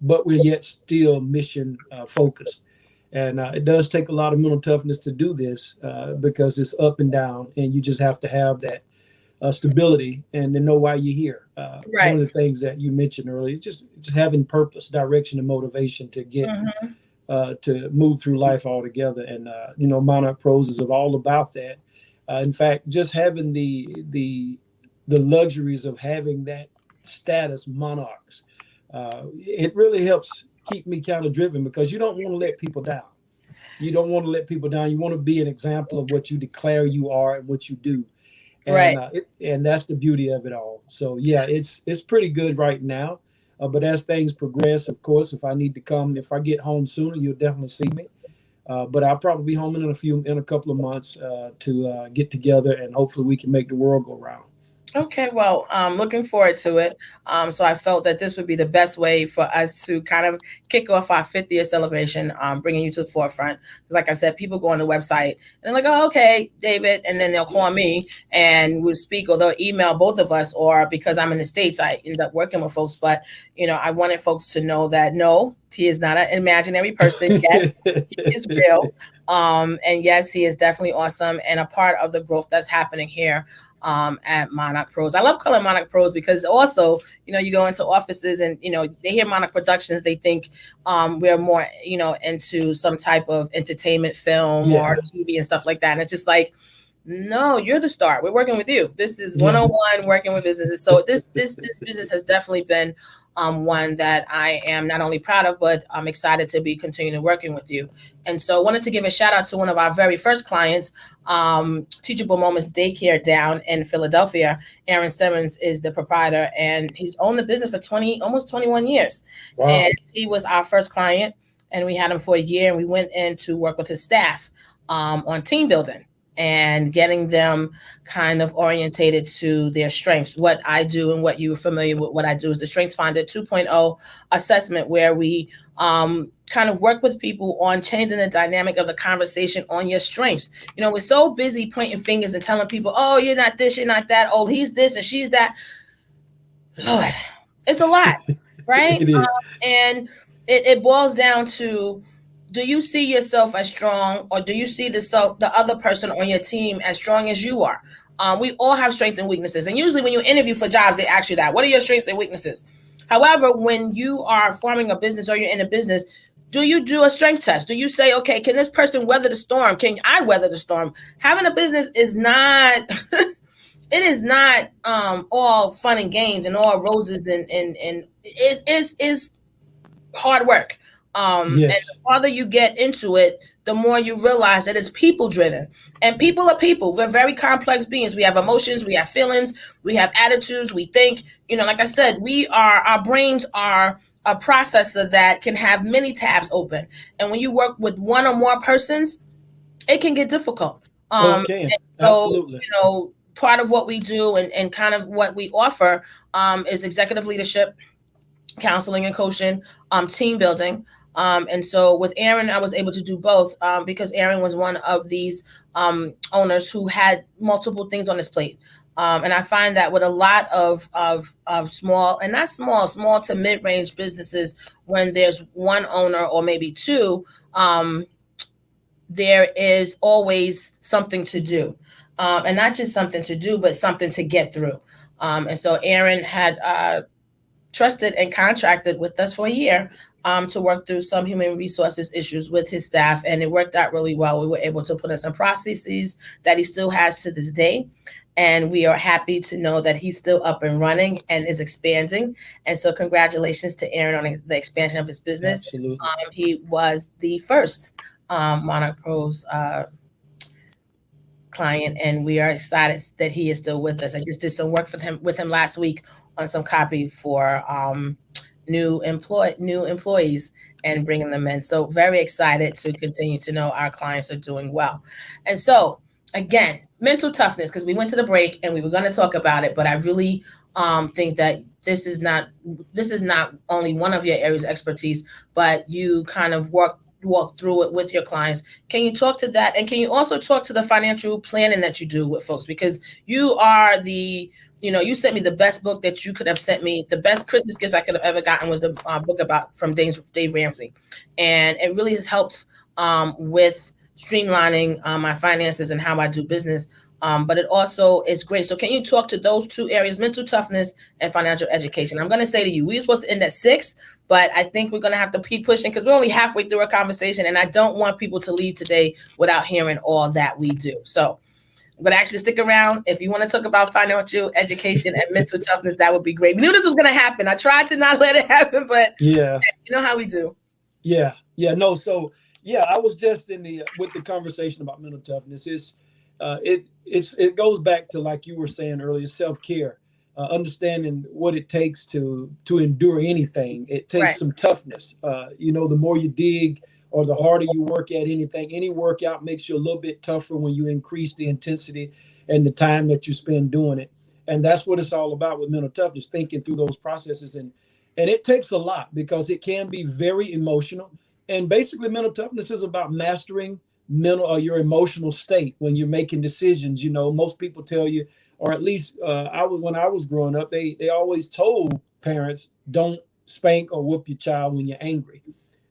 but we're yet still mission focused. And it does take a lot of mental toughness to do this because it's up and down, and you just have to have that stability and to know why you're here. Right. One of the things that you mentioned earlier is just having purpose, direction, and motivation to get to move through life altogether. And Monarch Pros is all about that. In fact, just having the luxuries of having that status, monarchs, it really helps keep me kind of driven, because you don't want to let people down. You don't want to let people down. You want to be an example of what you declare you are and what you do. And, right. And that's the beauty of it all. So yeah, it's pretty good right now. But as things progress, of course, if I get home sooner, you'll definitely see me. But I'll probably be home in a couple of months to get together, and hopefully we can make the world go round. Okay, well, looking forward to it. So I felt that this would be the best way for us to kind of kick off our 50th celebration, bringing you to the forefront. Because like I said, people go on the website and they're like, oh, okay, David. And then they'll call me and we'll speak, or they'll email both of us, or because I'm in the States, I end up working with folks. But, I wanted folks to know that, no, he is not an imaginary person. Yes, he is real. And yes, he is definitely awesome and a part of the growth that's happening here at Monarch Pros. I love calling Monarch Pros because also, you go into offices and, they hear Monarch Productions, they think we're more, into some type of entertainment film or TV and stuff like that. And it's just like, No, you're the star. We're working with you. This is 101 working with businesses. So this business has definitely been one that I am not only proud of, but I'm excited to be continuing working with you. And so I wanted to give a shout out to one of our very first clients, Teachable Moments Daycare down in Philadelphia. Aaron Simmons is the proprietor, and he's owned the business for almost 21 years. Wow. And he was our first client, and we had him for a year, and we went in to work with his staff on team building and getting them kind of orientated to their strengths. What I do and what you're familiar with what I do is the Strengths Finder 2.0 assessment, where we kind of work with people on changing the dynamic of the conversation on your strengths. You know, we're so busy pointing fingers and telling people, oh, you're not this, you're not that. Oh, he's this and she's that. Lord, it's a lot, right? And it boils down to, do you see yourself as strong, or do you see the other person on your team as strong as you are? We all have strengths and weaknesses. And usually when you interview for jobs, they ask you that. What are your strengths and weaknesses? However, when you are forming a business or you're in a business, do you do a strength test? Do you say, okay, can this person weather the storm? Can I weather the storm? Having a business is not, it is not all fun and games and all roses and is hard work. And the farther you get into it, the more you realize that it's people driven, and people are people. We're very complex beings. We have emotions, we have feelings, we have attitudes, we think, like I said, our brains are a processor that can have many tabs open. And when you work with one or more persons, it can get difficult. Okay. So, absolutely. Part of what we do and kind of what we offer is executive leadership, counseling and coaching, team building. And so with Aaron, I was able to do both because Aaron was one of these owners who had multiple things on his plate. And I find that with a lot of small, and not small to mid-range businesses, when there's one owner or maybe two, there is always something to do. And not just something to do, but something to get through. And so Aaron had trusted and contracted with us for a year to work through some human resources issues with his staff, and it worked out really well. We were able to put in some processes that he still has to this day, and we are happy to know that he's still up and running and is expanding. And so congratulations to Aaron on the expansion of his business. Absolutely. He was the first Monarch Pros client, and we are excited that he is still with us. I just did some work with him last week on some copy for new employees and bringing them in. So very excited to continue to know our clients are doing well. And so again, mental toughness, because we went to the break and we were going to talk about it, but I really think that this is not only one of your areas of expertise, but you kind of walk through it with your clients. Can you talk to that? And can you also talk to the financial planning that you do with folks? Because you are you sent me the best book that you could have sent me. The best Christmas gift I could have ever gotten was the book from Dave Ramsey. And it really has helped with streamlining my finances and how I do business. But it also is great. So can you talk to those two areas, mental toughness and financial education? I'm going to say to you, we're supposed to end at 6, but I think we're going to have to keep pushing because we're only halfway through our conversation, and I don't want people to leave today without hearing all that we do. So I'm going to actually stick around. If you want to talk about financial education and mental toughness, that would be great. We knew this was going to happen. I tried to not let it happen, but yeah, you know how we do. Yeah. No. So yeah, I was just with the conversation about mental toughness. It goes back to, like you were saying earlier, self-care, understanding what it takes to endure anything. It takes some toughness. The more you dig or the harder you work at anything, any workout makes you a little bit tougher when you increase the intensity and the time that you spend doing it. And that's what it's all about with mental toughness, thinking through those processes. And it takes a lot because it can be very emotional. And basically mental toughness is about mastering your emotional state when you're making decisions. Most people tell you, or at least when I was growing up, they always told parents, don't spank or whoop your child when you're angry.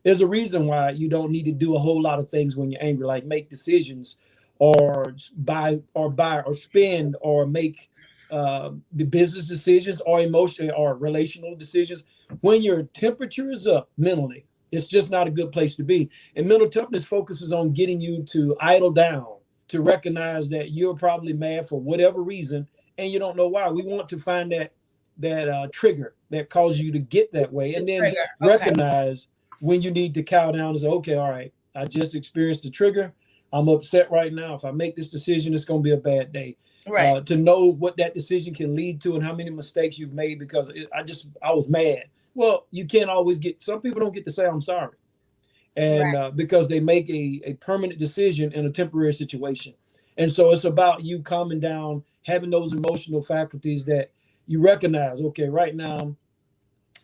There's a reason why you don't need to do a whole lot of things when you're angry, like make decisions or buy or spend or make the business decisions or emotional or relational decisions. When your temperature is up mentally, it's just not a good place to be. And mental toughness focuses on getting you to idle down, to recognize that you're probably mad for whatever reason, and you don't know why. We want to find that trigger that causes you to get that way, and then recognize when you need to cow down and say, okay, all right, I just experienced the trigger. I'm upset right now. If I make this decision, it's going to be a bad day. Right. To know what that decision can lead to and how many mistakes you've made because I was mad. Well, you can't always some people don't get to say I'm sorry. And because they make a permanent decision in a temporary situation. And so it's about you calming down, having those emotional faculties that you recognize, okay, right now,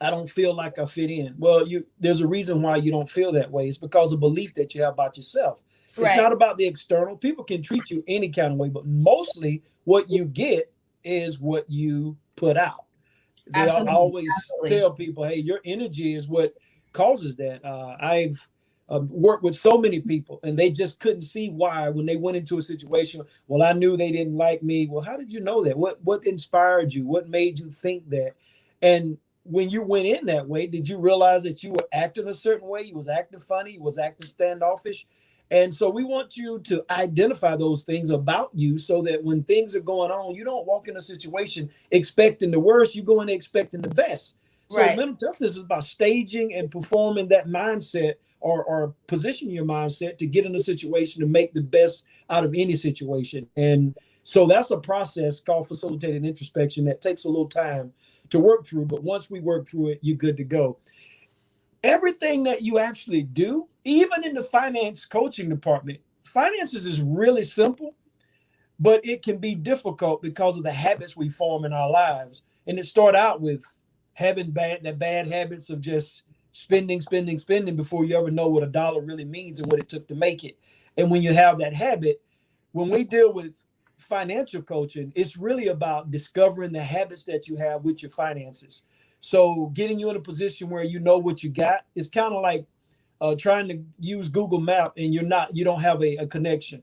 I don't feel like I fit in. Well, there's a reason why you don't feel that way. It's because of belief that you have about yourself. It's not about the external. People can treat you any kind of way, but mostly what you get is what you put out. I always tell people, hey, your energy is what causes that. I've worked with so many people and they just couldn't see why when they went into a situation. Well, I knew they didn't like me. Well, how did you know that? What inspired you? What made you think that? And when you went in that way, did you realize that you were acting a certain way? You was acting funny. You was acting standoffish. And so we want you to identify those things about you so that when things are going on, you don't walk in a situation expecting the worst. You go in expecting the best. So mental toughness is about staging and performing that mindset or positioning your mindset to get in a situation to make the best out of any situation. And so that's a process called facilitated introspection that takes a little time to work through. But once we work through it, you're good to go. Everything that you actually do, even in the finance coaching department, finances is really simple, but it can be difficult because of the habits we form in our lives. And it start out with having bad habits of just spending before you ever know what a dollar really means and what it took to make it. And when you have that habit, when we deal with financial coaching, it's really about discovering the habits that you have with your finances. So getting you in a position where you know what you got is kind of like trying to use Google Map and you don't have a connection.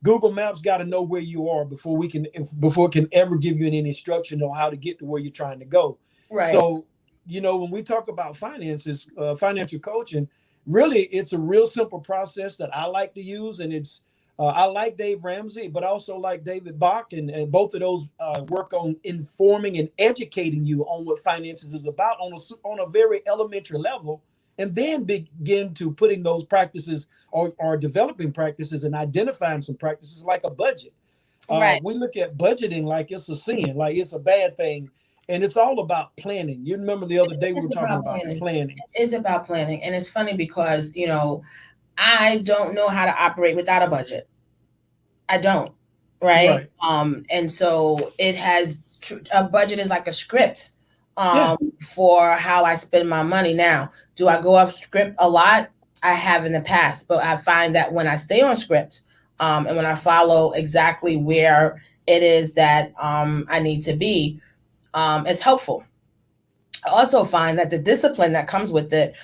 Google Maps got to know where you are before it can ever give you any instruction on how to get to where you're trying to go. Right. So, when we talk about finances, financial coaching, really it's a real simple process that I like to use. And it's I like Dave Ramsey, but also like David Bach, and both of those work on informing and educating you on what finances is about on a very elementary level, and then begin to putting those practices or developing practices and identifying some practices like a budget. We look at budgeting like it's a sin, like it's a bad thing, and it's all about planning. You remember the other day we were talking about planning. It's about planning, and it's funny because I don't know how to operate without a budget. I don't, right? And so it has a budget is like a script for how I spend my money. Now, do I go off script a lot? I have in the past, but I find that when I stay on script and when I follow exactly where it is that I need to be, it's helpful. I also find that the discipline that comes with it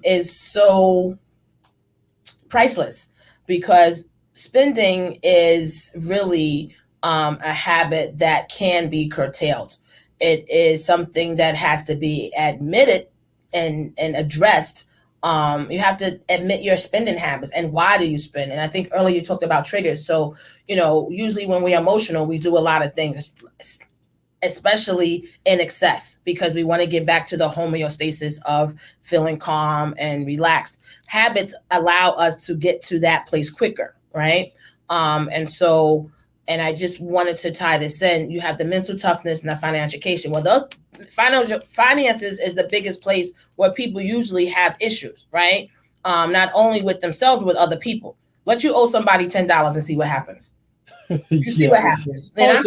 is so priceless, because spending is really a habit that can be curtailed. It is something that has to be admitted and addressed. You have to admit your spending habits and why do you spend. And I think earlier you talked about triggers. So, usually when we're emotional, we do a lot of things, especially in excess, because we want to get back to the homeostasis of feeling calm and relaxed. Habits allow us to get to that place quicker, right? And I just wanted to tie this in. You have the mental toughness and the financial education. Well, those finances is the biggest place where people usually have issues, right? Not only with themselves, with other people. Let you owe somebody $10 and see what happens. You see what happens. And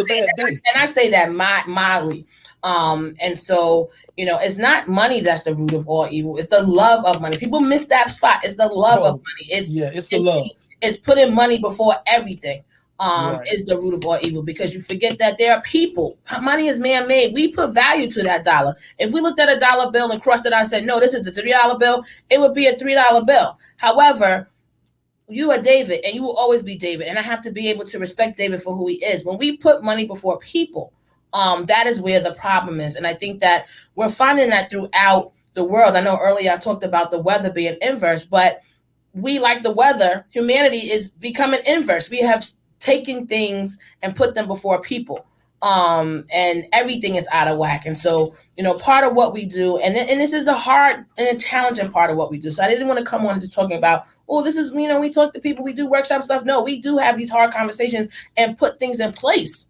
I say that mildly. And so, it's not money that's the root of all evil. It's the love of money. People miss that spot. It's the love of money. It's the love. It's putting money before everything. Is the root of all evil, because you forget that there are people. Money is man-made. We put value to that dollar. If we looked at a dollar bill and crossed it out and said, no, this is the $3 bill, it would be a $3 bill. However, you are David and you will always be David. And I have to be able to respect David for who he is. When we put money before people, that is where the problem is. And I think that we're finding that throughout the world. I know earlier I talked about the weather being inverse, but we, like the weather, humanity is becoming inverse. We have taking things and put them before people. And everything is out of whack. And so, part of what we do, and this is the hard and the challenging part of what we do. So I didn't want to come on just talking about, this is, we talk to people, we do workshop stuff. No, we do have these hard conversations and put things in place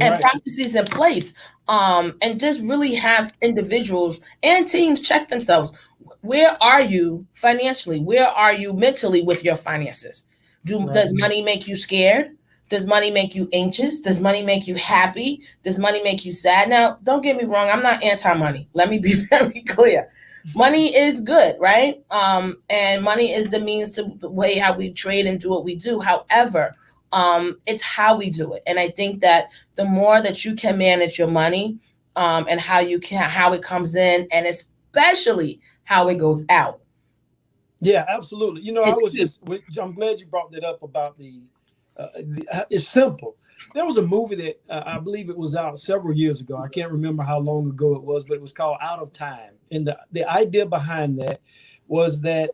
and processes in place, and just really have individuals and teams check themselves. Where are you financially? Where are you mentally with your finances? Does money make you scared? Does money make you anxious? Does money make you happy? Does money make you sad? Now, don't get me wrong. I'm not anti-money. Let me be very clear. Money is good, right? And money is the means to the way how we trade and do what we do. However, it's how we do it. And I think that the more that you can manage your money, and how it comes in, and especially how it goes out. Yeah, absolutely. I'm glad you brought that up about it's simple. There was a movie that I believe it was out several years ago. I can't remember how long ago it was, but it was called Out of Time. And the idea behind that was that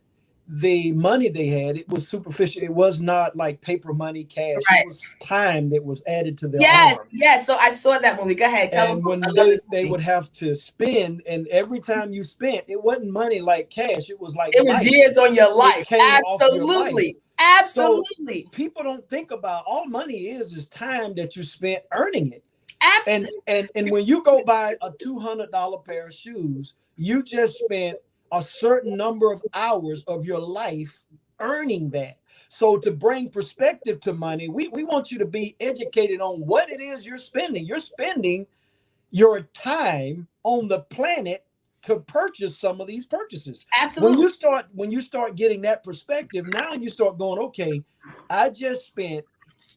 the money they had, it was superficial. It was not like paper money, cash. Right. It was time that was added to their arm. Yes. So I saw that movie. Go ahead. Tell them. When they would have to spend, and every time you spent, it wasn't money like cash. It was like years on your life. Absolutely. Absolutely. So people don't think about all money is time that you spent earning it. Absolutely. And when you go buy a $200 pair of shoes, you just spent a certain number of hours of your life earning that. So to bring perspective to money, we want you to be educated on what it is you're spending. You're spending your time on the planet to purchase some of these purchases. Absolutely. When you start getting that perspective, now you start going, okay, I just spent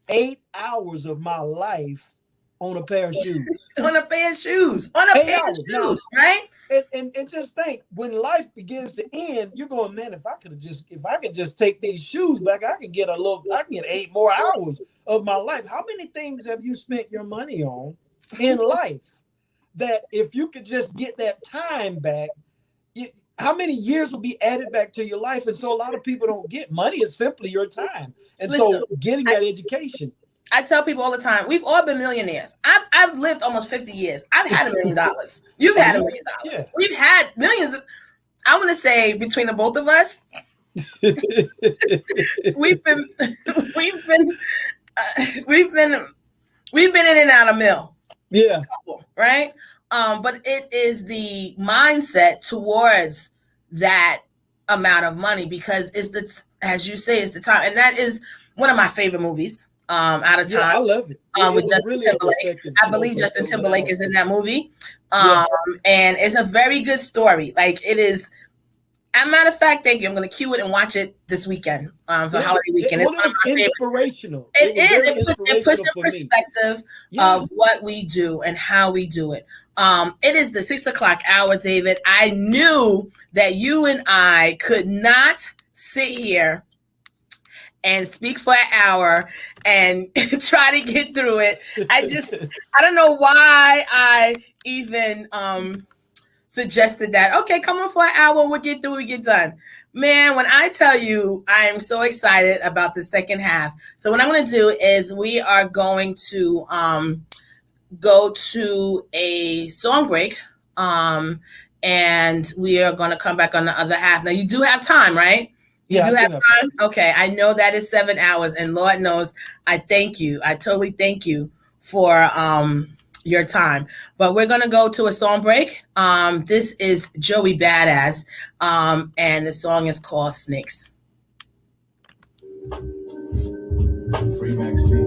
8 hours of my life on a pair of shoes. On a pair of shoes. Right? And just think, when life begins to end, you're going, man, if I could just take these shoes back, I can get 8 more hours of my life. How many things have you spent your money on in life that if you could just get that time back, how many years will be added back to your life? And so a lot of people don't get money is simply your time. And so getting that education. I tell people all the time, we've all been millionaires. I've lived almost 50 years. I've had $1 million. You've had $1 million. Yeah. We've had millions. I want to say between the both of us, we've been in and out of mill. Yeah. Right. But it is the mindset towards that amount of money, because as you say, it's the time. And that is one of my favorite movies. Out of Time. Yeah, I love it. With Justin Timberlake. I believe Justin Timberlake is in that movie. And it's a very good story. Like, it is. As a matter of fact, thank you. I'm going to cue it and watch it this weekend for holiday weekend. It's inspirational. It puts in perspective of what we do and how we do it. It is the 6 o'clock hour, David. I knew that you and I could not sit here and speak for an hour and try to get through it. I don't know why I even suggested that. Okay, come on for an hour, we'll get through, we get done. Man, when I tell you, I am so excited about the second half. So what I'm going to do is we are going to go to a song break, and we are going to come back on the other half. Now, you do have time, right? You do have time? Okay, I know that is 7 hours, and Lord knows I thank you. I totally thank you for your time. But we're going to go to a song break. This is Joey Badass, and the song is called Snakes. Free Max B.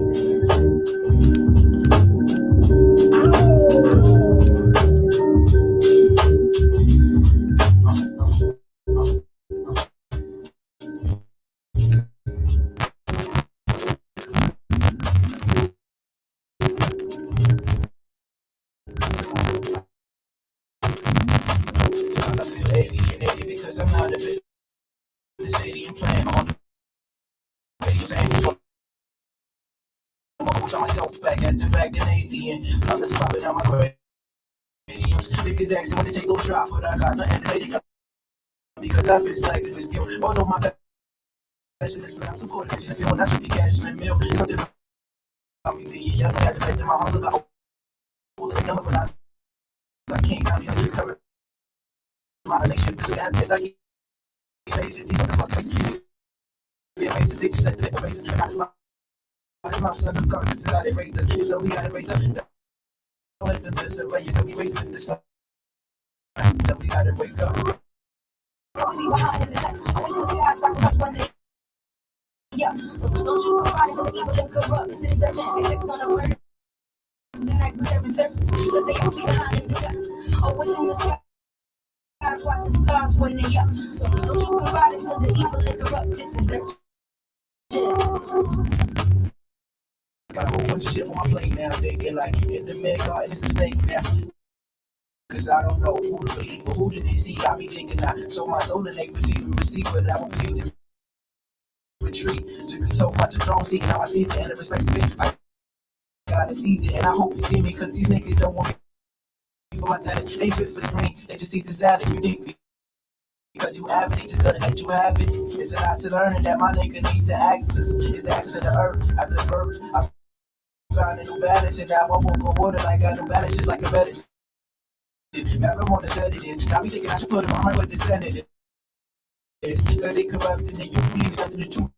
I'm not a bit the stadium playing on the radios and I'm myself back at the back an alien. I'm just popping out my radios. Niggas asking when they take those drops, but I got nothing to say because I feel like this skill. Oh no, my specialist when I'm too coordination. If you want, I should be cashing a meal. Something about me being young, I got the fact that my hunger got hold of number, but I can't count these cover my relationship. So that means I keep facing these motherfuckers. Yeah, faces, they just let the faces. It's my son of course, this is how they rate us. So we gotta raise up. Don't let them disarray. So we racing the sun. So we gotta wake up. Be behind in the back. Always in the skies, watching us one day. Yeah, so don't you confide into the evil and corrupt. This is such an effects on the word. And I reserve, because they always be behind in the back. Always in the skies, watching stars when they up. So don't you confide into the evil and corrupt. This is such Got a whole bunch of shit on my plate now. They get like in the mega, it's a snake now. Cause I don't know who to believe, but who did they see? I be thinking I so my soul and they receive, but I won't see to retreat. To control my drone, see how I see it and the respect to it. I gotta seize it, and I hope you see me, cause these niggas don't want me for my tennis. They fit for the green, they just see to salad. You think me because you have it, they just gonna let you have it. It's a lot to learn that my nigga need to access. It's the access of the earth after the birth. I found a new balance, and now I won't go water like I no balance, just like a medicine. Everyone that said it is. I be thinking I should put it on my what they said it is. Cause they corrupt and then you believe nothing the truth.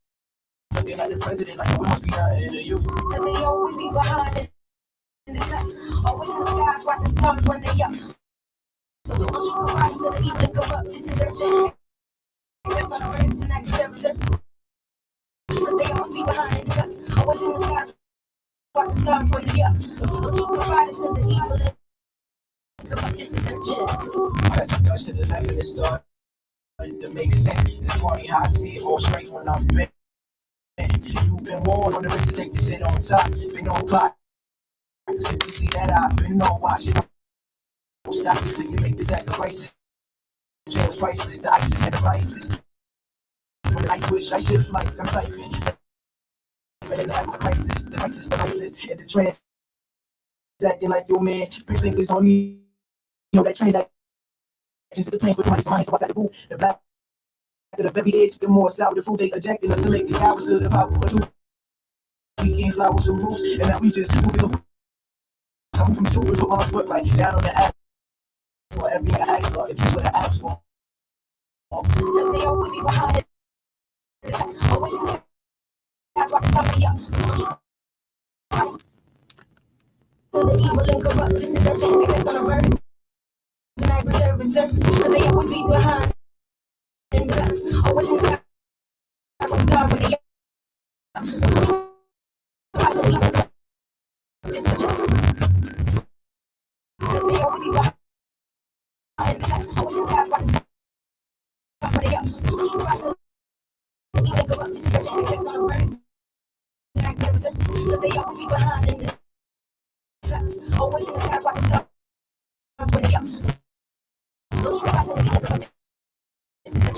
But they like the president, like we must be nothing to you. cause they always be behind in the back. Always in the skies, watching stars when they up. So don't you confide into the evil and corrupt. This is urgent. Effects on the words and I reserve. Cause they always be behind in the back. Always in the skies, watching stars when they up. So don't you confide into the evil and this is urgent. That's the touch to the left and it started to make sense. It's funny how I see it all straight when I'm bent. You've been warned on the race to take this hit on top. Been on clock. So you see that I've been on watch it. Don't stop until you make the sacrifices. Trans priceless, the ISIS and the vices. When I switch, I shift like I'm typing. Better than have a crisis, the crisis, the lifeless, and the trans. Acting like your man, Prince fingers on me. You know that transaction to the plans with money's mind, so I got to move the black to the very edge, the more sour the food they ejecting us to make these cowards to the power of truth. We can't fly with some rules, and now we just moving. So I'm from stupid, put my foot right down on the ass. For every I ask for, it's what I ask for. Cause they always be behind it. Always in the that's why somebody up. The evil and corrupt, this is urgent. Effects on the words. And I reserve. Cause they always be behind in the back. Always in the sky. That's why stars when they up. This is urgent. Cause they always be behind in the back. Always in the sky. That's why stars when they up. Evil and corrupt, this is urgent. Effects on the words. And I reserve. Cause they always be behind in the back. Always in the sky, watching stars when they up. Don't you try to leave the this is a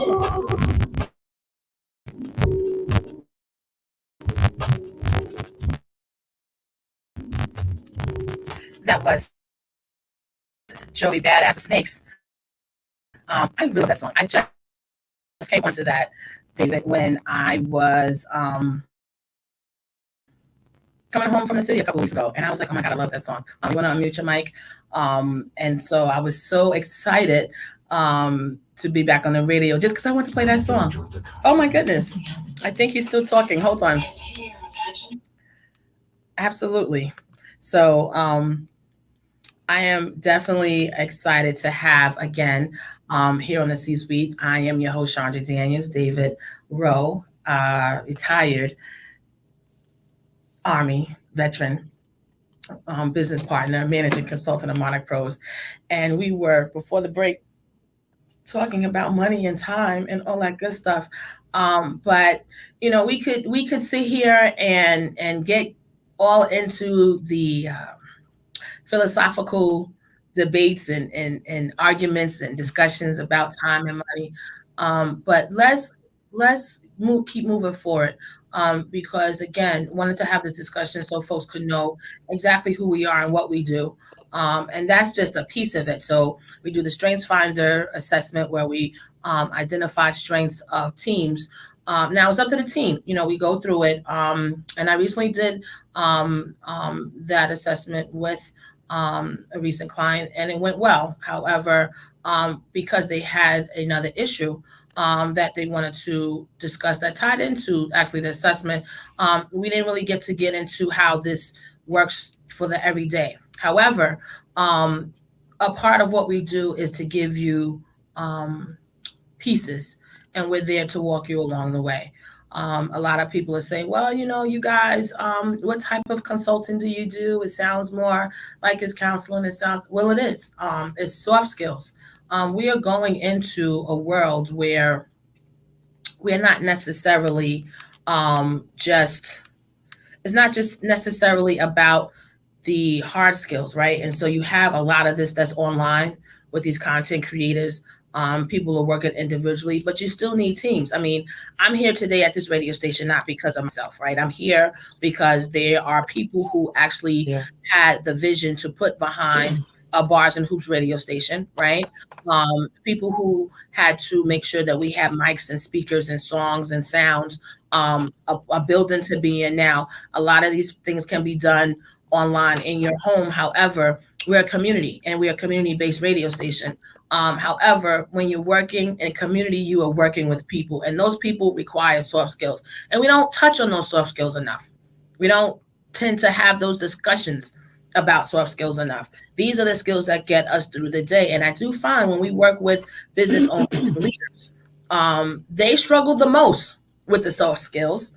That was Joey Badass Snakes. I really love that song. I just came onto that, David, when I was coming home from the city a couple of weeks ago, and I was like, "Oh my god, I love that song." You want to unmute your mic? And so I was so excited to be back on the radio just because I want to play that song. Oh my goodness! I think he's still talking. Hold on. Absolutely. So I am definitely excited to have again here on the C-Suite. I am your host, Chandra Daniels, David Rowe, retired Army veteran, business partner, managing consultant of Monarch Pros. And we were, before the break, talking about money and time and all that good stuff. But you know, we could sit here and get all into the philosophical debates and arguments and discussions about time and money. But let's keep moving forward, because again, wanted to have this discussion so folks could know exactly who we are and what we do. And that's just a piece of it. So we do the Strengths Finder assessment where we identify strengths of teams. Now it's up to the team. We go through it. And I recently did that assessment with a recent client, and it went well. However, because they had another issue that they wanted to discuss that tied into actually the assessment, we didn't really get into how this works for the everyday. However, a part of what we do is to give you pieces, and we're there to walk you along the way. A lot of people are saying, well, you guys, what type of consulting do you do? It sounds more like it's counseling. Well, it is. It's soft skills. We are going into a world where we're not necessarily it's not just necessarily about the hard skills, right? And so you have a lot of this that's online with these content creators. People are working individually, but you still need teams. I mean, I'm here today at this radio station not because of myself, right? I'm here because there are people who actually had the vision to put behind a Bars and Hoops radio station, right? People who had to make sure that we have mics and speakers and songs and sounds, a building to be in. Now, a lot of these things can be done online in your home. However, we're a community, and we're a community-based radio station. However, when you're working in a community, you are working with people, and those people require soft skills. And we don't touch on those soft skills enough. We don't tend to have those discussions about soft skills enough. These are the skills that get us through the day. And I do find when we work with business owners and leaders, they struggle the most with the soft skills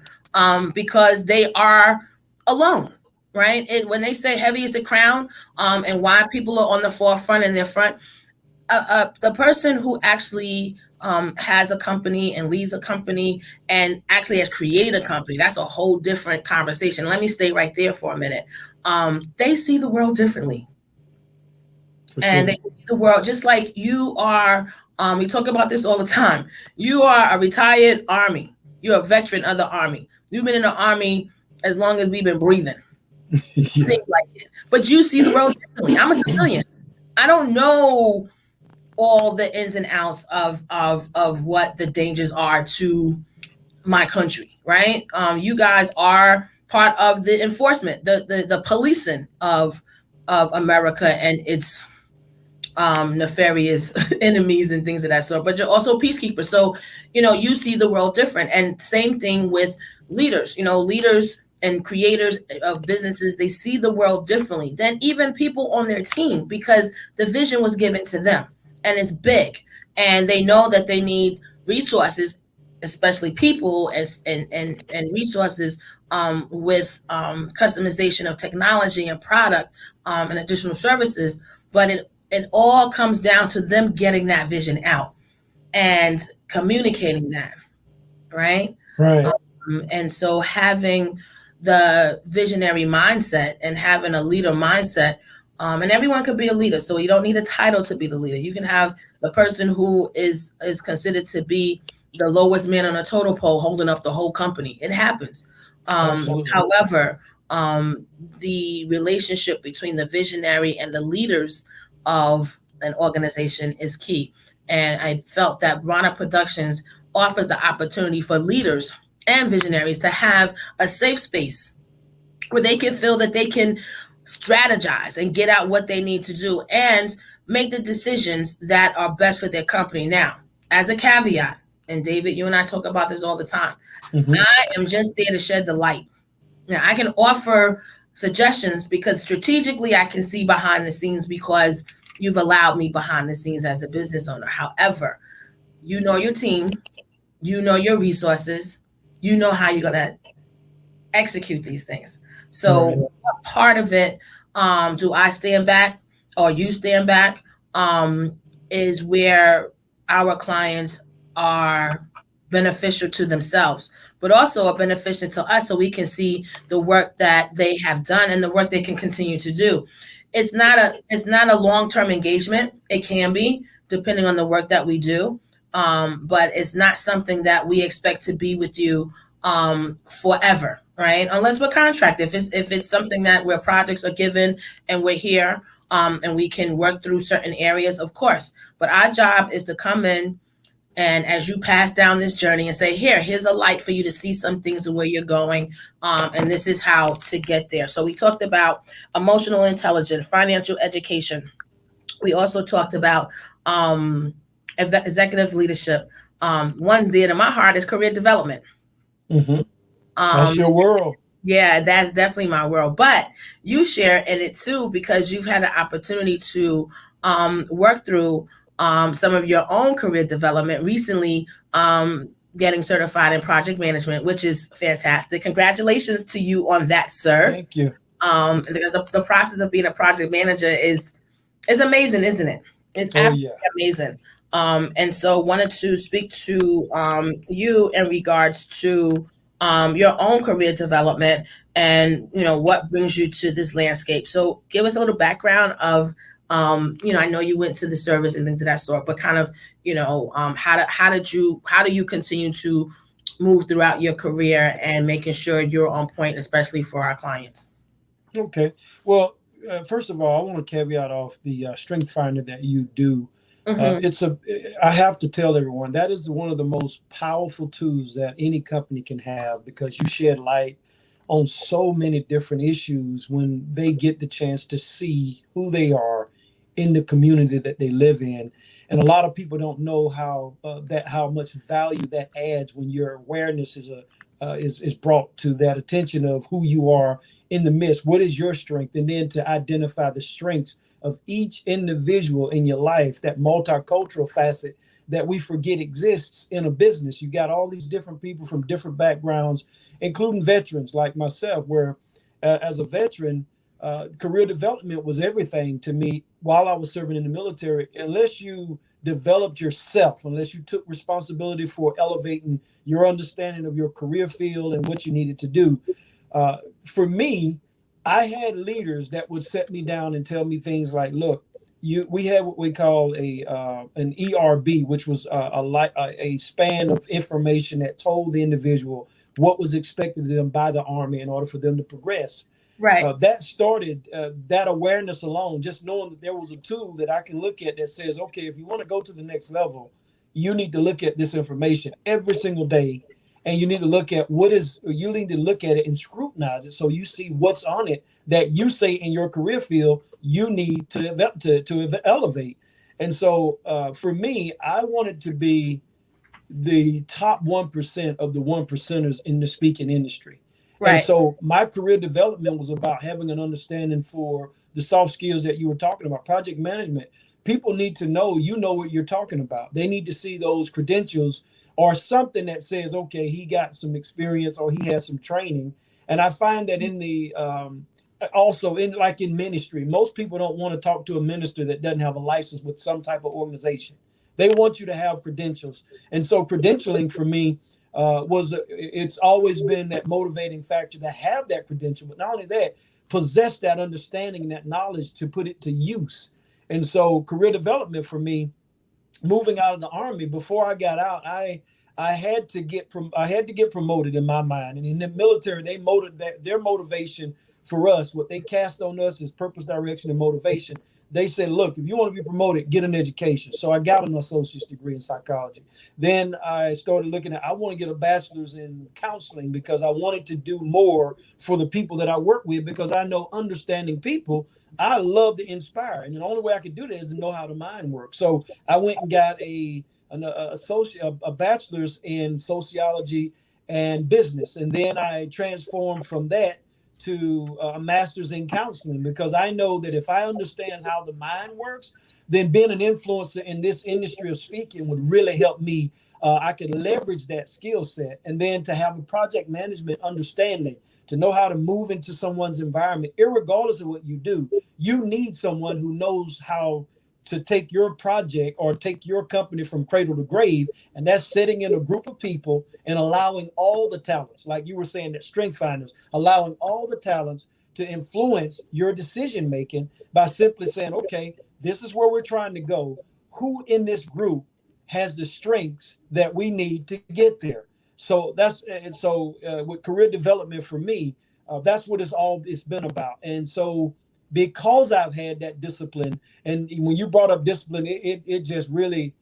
because they are alone. Right? When they say heavy is the crown, and why people are on the forefront and their front, the person who actually has a company and leads a company and actually has created a company, that's a whole different conversation. Let me stay right there for a minute. They see the world differently. And they see the world just like you are. We talk about this all the time. You are a retired Army. You're a veteran of the Army. You've been in the Army as long as we've been breathing. Things like it. But you see the world differently. I'm a civilian. I don't know all the ins and outs of what the dangers are to my country, right? You guys are part of the enforcement, the policing of America and its nefarious enemies and things of that sort. But you're also peacekeepers, so you see the world different. And same thing with leaders. Leaders and creators of businesses, they see the world differently than even people on their team because the vision was given to them and it's big, and they know that they need resources, especially people and resources with customization of technology and product and additional services. But it all comes down to them getting that vision out and communicating that, right? Right. And so having the visionary mindset and having a leader mindset, and everyone could be a leader, so you don't need a title to be the leader. You can have the person who is considered to be the lowest man on a totem pole holding up the whole company. It happens. However, the relationship between the visionary and the leaders of an organization is key. And I felt that Bronner Productions offers the opportunity for leaders and visionaries to have a safe space where they can feel that they can strategize and get out what they need to do and make the decisions that are best for their company. Now, as a caveat, and David, you and I talk about this all the time, I am just there to shed the light. Now, I can offer suggestions because strategically I can see behind the scenes because you've allowed me behind the scenes as a business owner. However, you know your team, you know your resources, you know how you're going to execute these things. So what part of it do I stand back or you stand back is where our clients are beneficial to themselves, but also are beneficial to us so we can see the work that they have done and the work they can continue to do. It's not a long-term engagement. It can be, depending on the work that we do. But it's not something that we expect to be with you forever, right? Unless we're contracted. If it's something that where projects are given and we're here and we can work through certain areas, of course. But our job is to come in And as you pass down this journey and say, here's a light for you to see some things and where you're going. And this is how to get there. So we talked about emotional intelligence, financial education. We also talked about executive leadership. One dear to my heart is career development. Mm-hmm. That's Um, your world. yeah, that's definitely my world. But you share in it too because you've had an opportunity to work through some of your own career development recently. Getting certified in project management, which is fantastic. Congratulations to you on that, sir. Thank you. Because the process of being a project manager is amazing, isn't it? It's Oh yeah. absolutely amazing. And so wanted to speak to you in regards to your own career development and what brings you to this landscape. So give us a little background of I know you went to the service and things of that sort, but kind of how do you continue to move throughout your career and making sure you're on point, especially for our clients. Okay. Well, first of all, I want to caveat off the strength finder that you do. Mm-hmm. I have to tell everyone that is one of the most powerful tools that any company can have because you shed light on so many different issues when they get the chance to see who they are in the community that they live in. And a lot of people don't know how much value that adds when your awareness is brought to that attention of who you are in the midst. What is your strength? And then to identify the strengths of each individual in your life, that multicultural facet that we forget exists in a business. You got all these different people from different backgrounds, including veterans like myself, where as a veteran, career development was everything to me while I was serving in the military. Unless you developed yourself, unless you took responsibility for elevating your understanding of your career field and what you needed to do. For me, I had leaders that would set me down and tell me things like, "Look, we had what we call an ERB, which was a span of information that told the individual what was expected of them by the Army in order for them to progress." Right. That started that awareness alone, just knowing that there was a tool that I can look at that says, okay, if you want to go to the next level, you need to look at this information every single day. And you need to look at you need to look at it and scrutinize it so you see what's on it that you say in your career field you need to elevate. And so for me, I wanted to be the top 1% of the 1%ers in the speaking industry. Right. And so my career development was about having an understanding for the soft skills that you were talking about, project management. People need to know you know what you're talking about. They need to see those credentials or something that says, okay, he got some experience or he has some training. And I find that in the also in ministry, most people don't want to talk to a minister that doesn't have a license with some type of organization. They want you to have credentials. And so credentialing for me it's always been that motivating factor to have that credential, but not only that, possess that understanding and that knowledge to put it to use. And so career development for me, moving out of the Army, before I got out, I had to get promoted in my mind. And in the military, their motivation for us, what they cast on us is purpose, direction, and motivation. They said, look, if you want to be promoted, get an education. So I got an associate's degree in psychology. Then I started looking at, I want to get a bachelor's in counseling because I wanted to do more for the people that I work with, because I know understanding people, I love to inspire. And the only way I could do that is to know how the mind works. So I went and got a bachelor's in sociology and business. And then I transformed from that to a master's in counseling, because I know that if I understand how the mind works, then being an influencer in this industry of speaking would really help me. I could leverage that skill set, and then to have a project management understanding, to know how to move into someone's environment, irregardless of what you do. You need someone who knows how to take your project or take your company from cradle to grave. And that's sitting in a group of people and allowing all the talents, like you were saying, that strength finders, allowing all the talents to influence your decision making by simply saying, okay, this is where we're trying to go. Who in this group has the strengths that we need to get there? So with career development for me, that's what it's been about. And so because I've had that discipline, and when you brought up discipline, it just really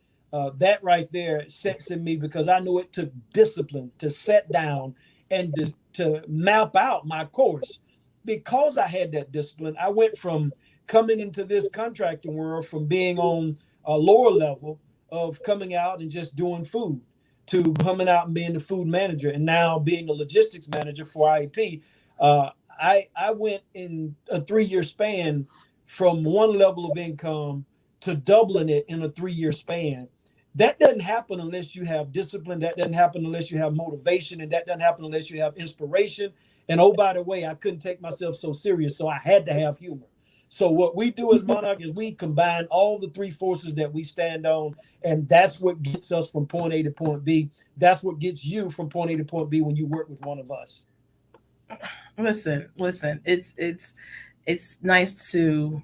that right there sets in me, because I know it took discipline to sit down and to map out my course. Because I had that discipline, I went from coming into this contracting world, from being on a lower level of coming out and just doing food, to coming out and being the food manager, and now being the logistics manager for IEP. I went in a 3-year span from one level of income to doubling it in a 3-year span. That doesn't happen unless you have discipline. That doesn't happen unless you have motivation. And that doesn't happen unless you have inspiration. And oh, by the way, I couldn't take myself so serious, so I had to have humor. So what we do as Monarch is we combine all the three forces that we stand on, and that's what gets us from point A to point B. That's what gets you from point A to point B when you work with one of us. Listen, it's nice to,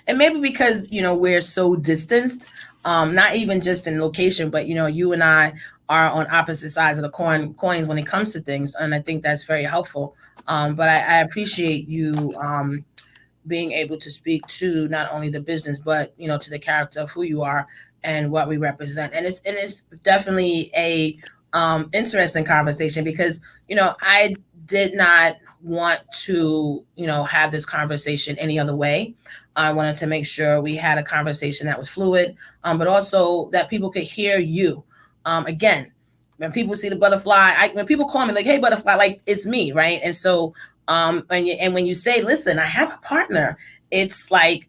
and maybe because we're so distanced, not even just in location, but you and I are on opposite sides of the coins when it comes to things, and I think that's very helpful. But I appreciate you being able to speak to not only the business, but to the character of who you are and what we represent. And it's definitely a interesting conversation, because I did not want to have this conversation any other way. I wanted to make sure we had a conversation that was fluid, but also that people could hear you. Again, when people see the butterfly, when people call me like, "Hey, butterfly," like it's me, right? And so when you say, "Listen, I have a partner," it's like,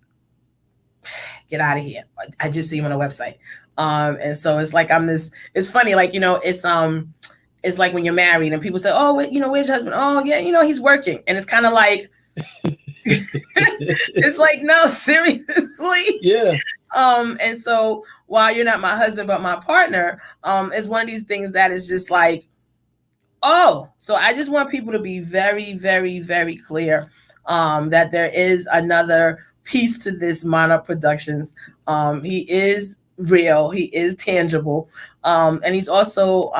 get out of here. I just see him on a website. And so it's like it's funny, like it's like when you're married and people say, "Oh, where's your husband?" "Oh, yeah, he's working." And it's kind of like it's like, no, seriously. Yeah. And so while you're not my husband but my partner, it's one of these things that is just like, oh, so I just want people to be very, very, very clear that there is another piece to this Monarch Productions. He is real, he is tangible, and he's also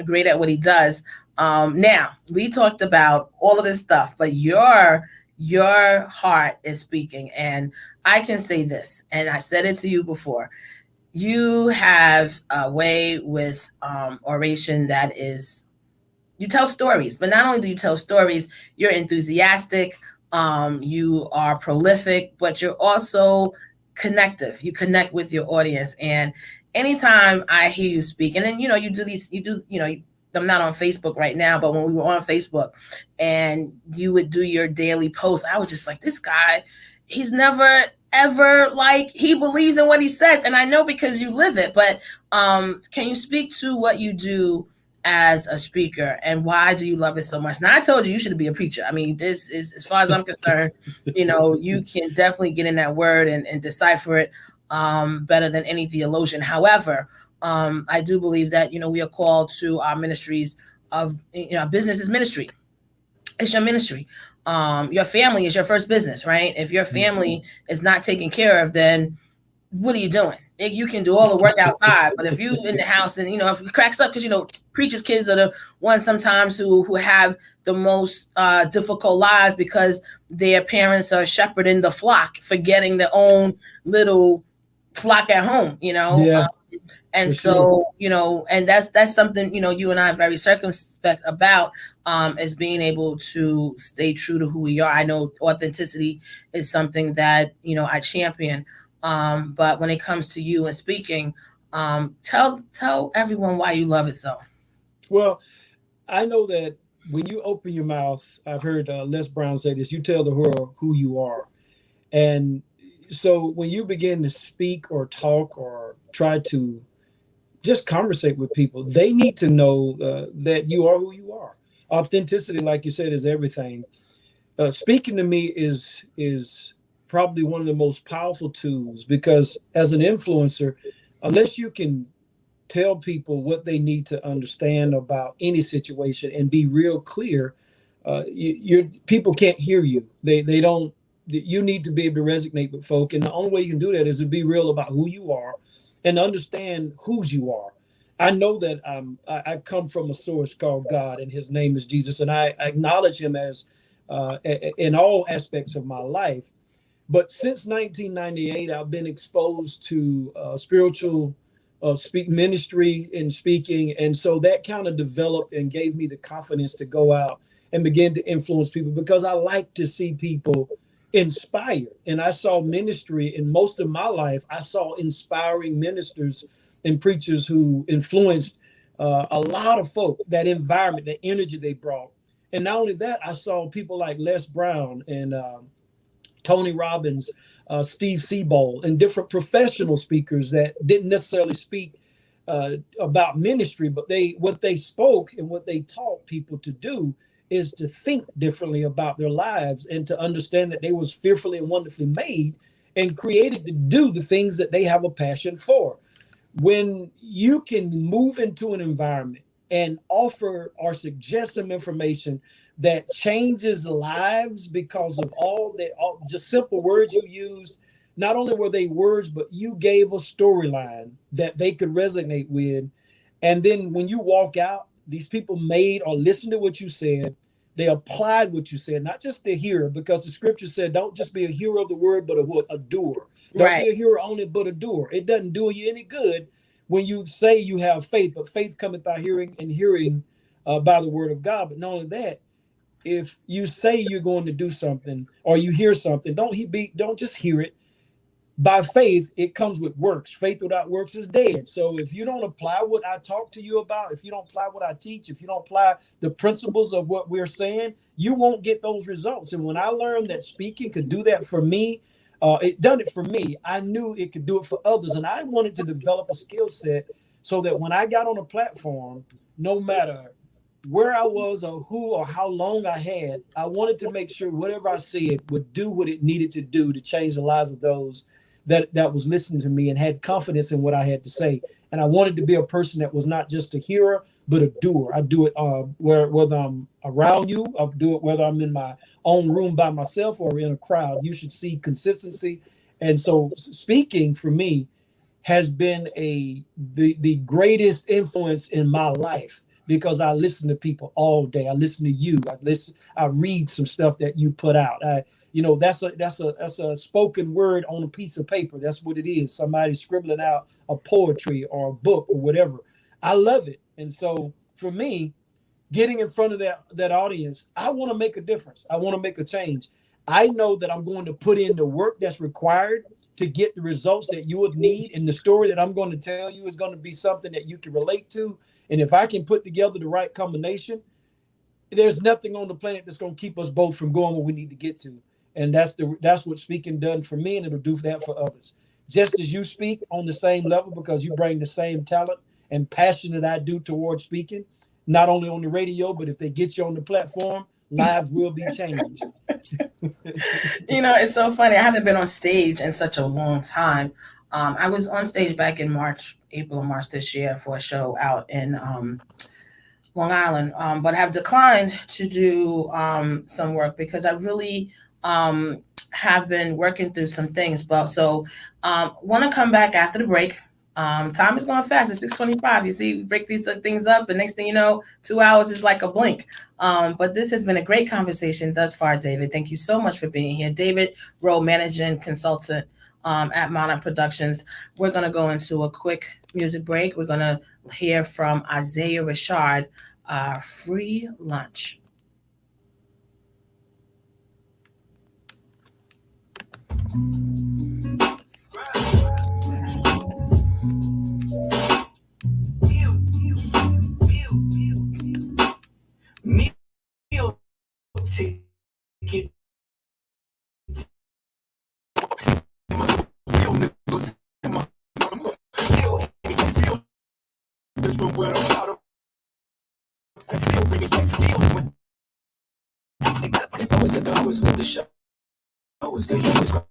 great at what he does. Now, we talked about all of this stuff, but your heart is speaking, and I can say this, and I said it to you before. You have a way with oration that is, you tell stories, but not only do you tell stories, you're enthusiastic, you are prolific, but you're also connective. You connect with your audience. And anytime I hear you speak, and then, I'm not on Facebook right now, but when we were on Facebook and you would do your daily post, I was just like, this guy, he's never ever like, he believes in what he says. And I know because you live it, but can you speak to what you do as a speaker and why do you love it so much? Now, I told you should be a preacher. I mean, this is, as far as I'm concerned, you can definitely get in that word and decipher it better than any theologian. However, I do believe that, we are called to our ministries of, business is ministry. It's your ministry. Your family is your first business, right? If your family is not taken care of, then what are you doing? You can do all the work outside, but if you in the house and, if it cracks up, because, preachers' kids are the ones sometimes who have the most difficult lives because their parents are shepherding the flock, forgetting their own little flock at home, Yeah. And so, and that's something, you and I are very circumspect about, is being able to stay true to who we are. I know authenticity is something that, I champion. But when it comes to you and speaking, tell everyone why you love it so. Well, I know that when you open your mouth, I've heard Les Brown say this, you tell the world who you are. And so when you begin to speak or talk or try to just conversate with people, they need to know that you are who you are. Authenticity, like you said, is everything. Speaking to me is probably one of the most powerful tools, because as an influencer, unless you can tell people what they need to understand about any situation and be real clear, your people can't hear you. They don't. You need to be able to resonate with folk, and the only way you can do that is to be real about who you are and understand whose you are. I know that I come from a source called God, and His name is Jesus, and I acknowledge Him as in all aspects of my life. But since 1998, I've been exposed to spiritual speak ministry and speaking. And so that kind of developed and gave me the confidence to go out and begin to influence people, because I like to see people inspired. And I saw ministry in most of my life. I saw inspiring ministers and preachers who influenced a lot of folk, that environment, the energy they brought. And not only that, I saw people like Les Brown and Tony Robbins, Steve Seabold, and different professional speakers that didn't necessarily speak about ministry, but what they spoke and what they taught people to do is to think differently about their lives and to understand that they was fearfully and wonderfully made and created to do the things that they have a passion for. When you can move into an environment and offer or suggest some information that changes lives because of all just simple words you used, not only were they words, but you gave a storyline that they could resonate with. And then when you walk out, these people made or listened to what you said. They applied what you said, not just the hearer, because the scripture said, don't just be a hearer of the word, but a doer. Don't be a hearer only, but a doer. It doesn't do you any good when you say you have faith, but faith cometh by hearing, and hearing by the word of God. But not only that, if you say you're going to do something or you hear something, don't just hear it. By faith, it comes with works. Faith without works is dead. So if you don't apply what I talk to you about, if you don't apply what I teach, if you don't apply the principles of what we're saying, you won't get those results. And when I learned that speaking could do that for me, it done it for me. I knew it could do it for others. And I wanted to develop a skill set so that when I got on a platform, no matter where I was or who or how long I had, I wanted to make sure whatever I said would do what it needed to do to change the lives of those that was listening to me and had confidence in what I had to say. And I wanted to be a person that was not just a hearer, but a doer. I do it whether I'm around you, I do it whether I'm in my own room by myself or in a crowd. You should see consistency. And so speaking for me has been the greatest influence in my life, because I listen to people all day. I listen to you. I read some stuff that you put out. That's a spoken word on a piece of paper. That's what it is. Somebody scribbling out a poetry or a book or whatever. I love it. And so for me, getting in front of that audience, I want to make a difference. I want to make a change. I know that I'm going to put in the work that's required to get the results that you would need. And the story that I'm going to tell you is going to be something that you can relate to. And if I can put together the right combination, there's nothing on the planet that's going to keep us both from going where we need to get to. And that's what speaking done for me, and it'll do that for others. Just as you speak on the same level, because you bring the same talent and passion that I do towards speaking, not only on the radio, but if they get you on the platform, lives will be changed. It's so funny. I haven't been on stage in such a long time. I was on stage back in April or March this year for a show out in Long Island, but have declined to do some work because I really have been working through some things. But so want to come back after the break. Time is going fast. It's 6:25. You see, we break these things up, and next thing you know, 2 hours is like a blink. But this has been a great conversation thus far, David. Thank you so much for being here. David Rowe, managing consultant at Monarch Productions. We're going to go into a quick music break. We're going to hear from Isaiah Rashad, Free Lunch. Meal ticket. Real niggas in my still feel this one where I'm out of bring it back to you. I was in the show. I was good. I was cool.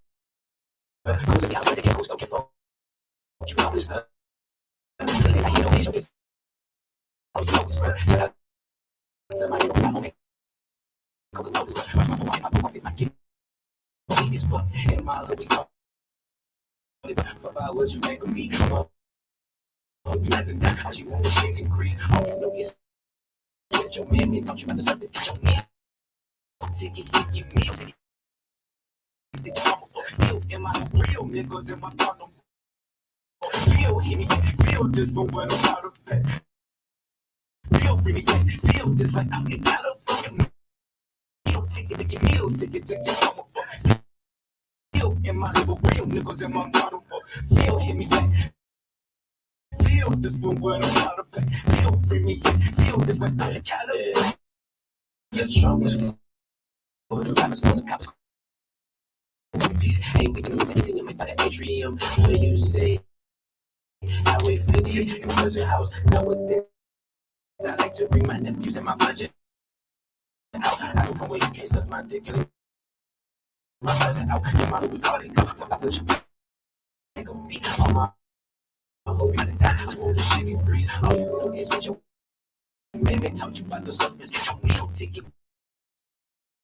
I was getting cool stuff. You know this. I hear no Asian. Oh, you know it's right. Somebody don't have me. Couple hours, my boy is not getting it's fun. In my hood, we talk about what you make of me. How she want to shake and crease. All you know is get your man, don't you rather service? Get your man. Ticket, meal ticket. Still in my real niggas in my partner. Feel, hear me, feel this room when I'm out of bed. Feel, bring me back, feel this like I'm in California. Feel, take it, meal, take it. Feel in my little real niggas in my bottle. Feel, hear me back. Feel this room when I'm out of bed. Feel, bring me back, feel this like I'm in California. You're strong as fuck. The rappers on the cops. Peace. Hey, we can move anything in by the atrium. Where you say, Highway 58 in Pleasure House. Nowadays, I like to bring my nephews and my budget out. I go from where you can't suck my dick and my cousin out. Your mama was calling. Fuck out with you. Ain't gonna be on my hobbies and that. I want this chicken grease. All you know is get your man taught you about the surface. Get your meal ticket.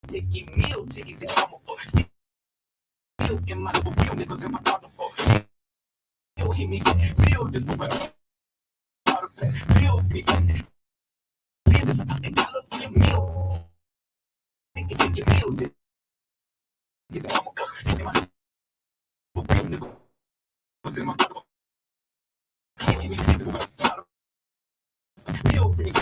Ticket, meal ticket. Still in my little real niggas in my bottle. Feel, hear me, feel this movement. Feel me, feel this fucking California meal. Take it, meal. Take it, my real niggas in my bottle. Feel me, feel me,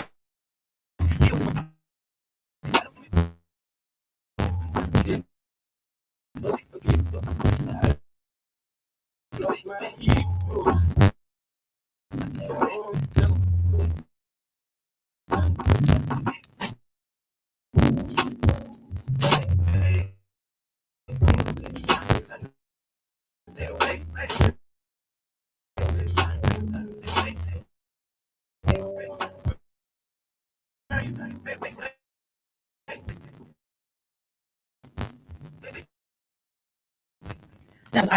That was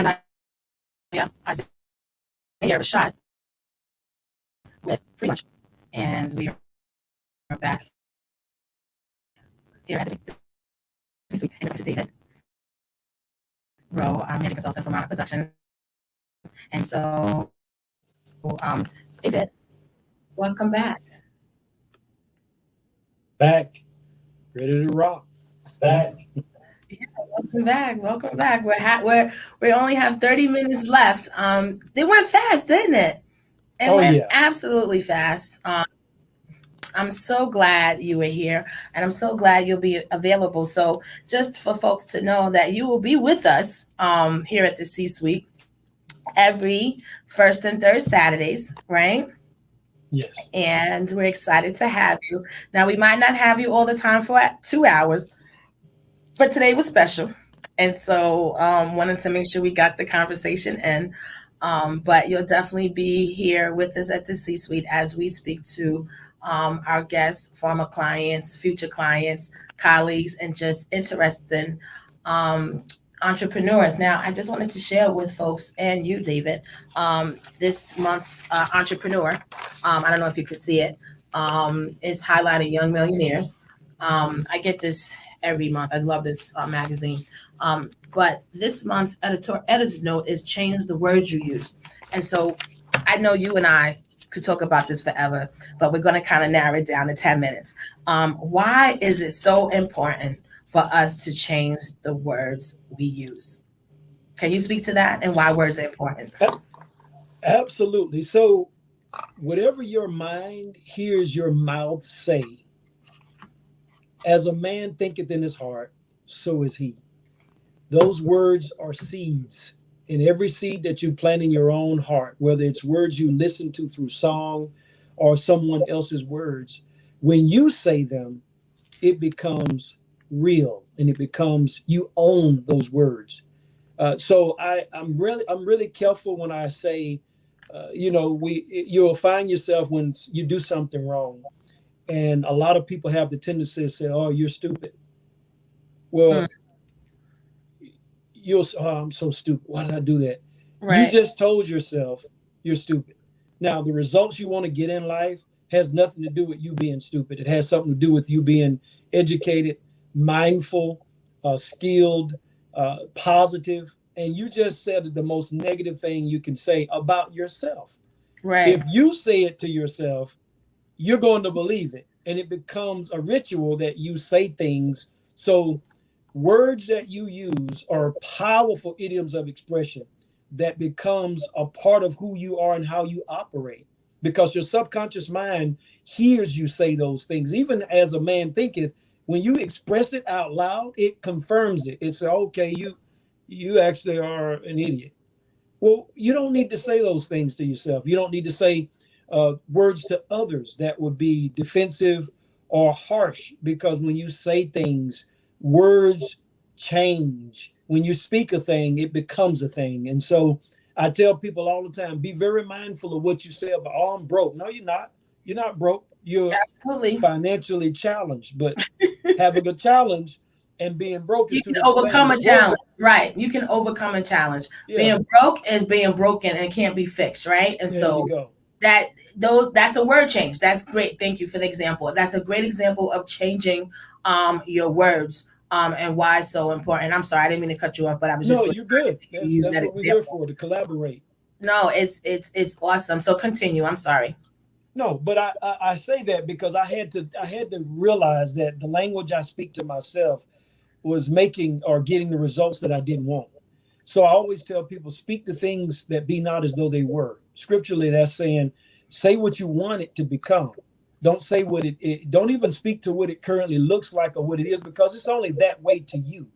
Isaiah Rashad with Free Lunch. And we are back here at the and to David Rowe, managing consultant from our production. And so, David, welcome back. Back, ready to rock. Back. Yeah, welcome back. We only have 30 minutes left. They went fast, didn't it? It went absolutely fast. I'm so glad you were here, and I'm so glad you'll be available. So just for folks to know that you will be with us here at the C-Suite every first and third Saturdays, right? Yes. And we're excited to have you. Now, we might not have you all the time for 2 hours, but today was special. And so wanted to make sure we got the conversation in. But you'll definitely be here with us at the C-Suite as we speak to our guests, former clients, future clients, colleagues, and just interesting entrepreneurs. Now, I just wanted to share with folks and you, David, this month's entrepreneur. I don't know if you can see it. Is highlighting young millionaires. I get this every month. I love this magazine. But this month's editor's note is change the words you use. And so I know you and I could talk about this forever, but we're going to kind of narrow it down to 10 minutes. Why is it so important for us to change the words we use? Can you speak to that and why words are important? Absolutely. So whatever your mind hears your mouth say, as a man thinketh in his heart, so is he. Those words are seeds. And every seed that you plant in your own heart, whether it's words you listen to through song or someone else's words, when you say them, it becomes real and it becomes, you own those words. So I'm really careful when I say, you'll find yourself when you do something wrong. And a lot of people have the tendency to say, oh, you're stupid. Well, I'm so stupid. Why did I do that? Right. You just told yourself you're stupid. Now, the results you want to get in life has nothing to do with you being stupid. It has something to do with you being educated, mindful, skilled, positive. And you just said the most negative thing you can say about yourself. Right. If you say it to yourself, you're going to believe it. And it becomes a ritual that you say things. So words that you use are powerful idioms of expression. that becomes a part of who you are and how you operate, because your subconscious mind hears you say those things. Even as a man thinketh, when you express it out loud, it confirms it. It's okay, you actually are an idiot. Well, you don't need to say those things to yourself. You don't need to say words to others that would be defensive or harsh, because when you say things, words change. When you speak a thing, it becomes a thing. And so I tell people all the time, be very mindful of what you say about, oh, I'm broke. No, you're not. You're not broke. You're Absolutely. financially challenged, but having a challenge and being broke You is two can different overcome a things. challenge, right? You can overcome a challenge. Yeah. Being broke is being broken and can't be fixed, right? And There so you go. that's a word change. That's great. Thank you for the example. That's a great example of changing your words and why it's so important. I'm sorry, I didn't mean to cut you off, but I was just No, so you're excited good. to hear you use That's that what we're here example. for, to collaborate. No, it's awesome. So continue. I'm sorry. No, but I say that because I had to realize that the language I speak to myself was making or getting the results that I didn't want. So I always tell people, speak the things that be not as though they were. Scripturally, that's saying, say what you want it to become. Don't say what don't even speak to what it currently looks like or what it is, because it's only that way to you.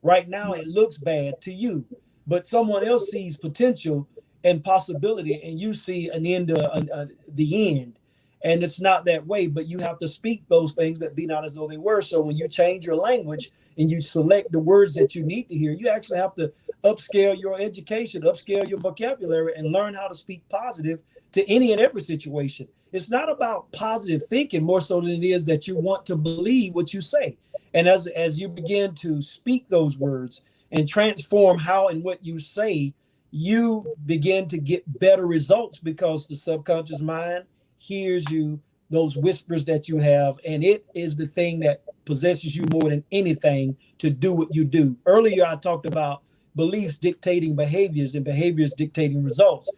Right now, it looks bad to you, but someone else sees potential and possibility, and you see an end, the end. And it's not that way, but you have to speak those things that be not as though they were. So when you change your language and you select the words that you need to hear, you actually have to upscale your education, upscale your vocabulary, and learn how to speak positive to any and every situation. It's not about positive thinking more so than it is that you want to believe what you say. And as you begin to speak those words and transform how and what you say, you begin to get better results, because the subconscious mind hears you, those whispers that you have, and it is the thing that possesses you more than anything to do what you do. Earlier, I talked about beliefs dictating behaviors and behaviors dictating results.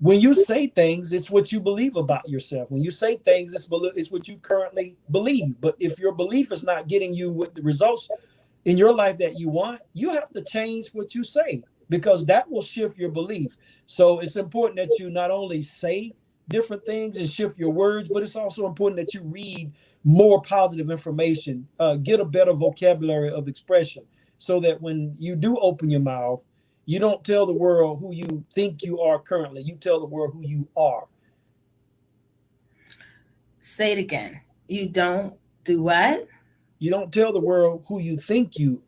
When you say things, it's what you believe about yourself. When you say things, it's what you currently believe. But if your belief is not getting you with the results in your life that you want, you have to change what you say, because that will shift your belief. So it's important that you not only say different things and shift your words, but it's also important that you read more positive information, get a better vocabulary of expression, so that when you do open your mouth, you don't tell the world who you think you are currently. You tell the world who you are. Say it again. You don't do what? You don't tell the world who you think you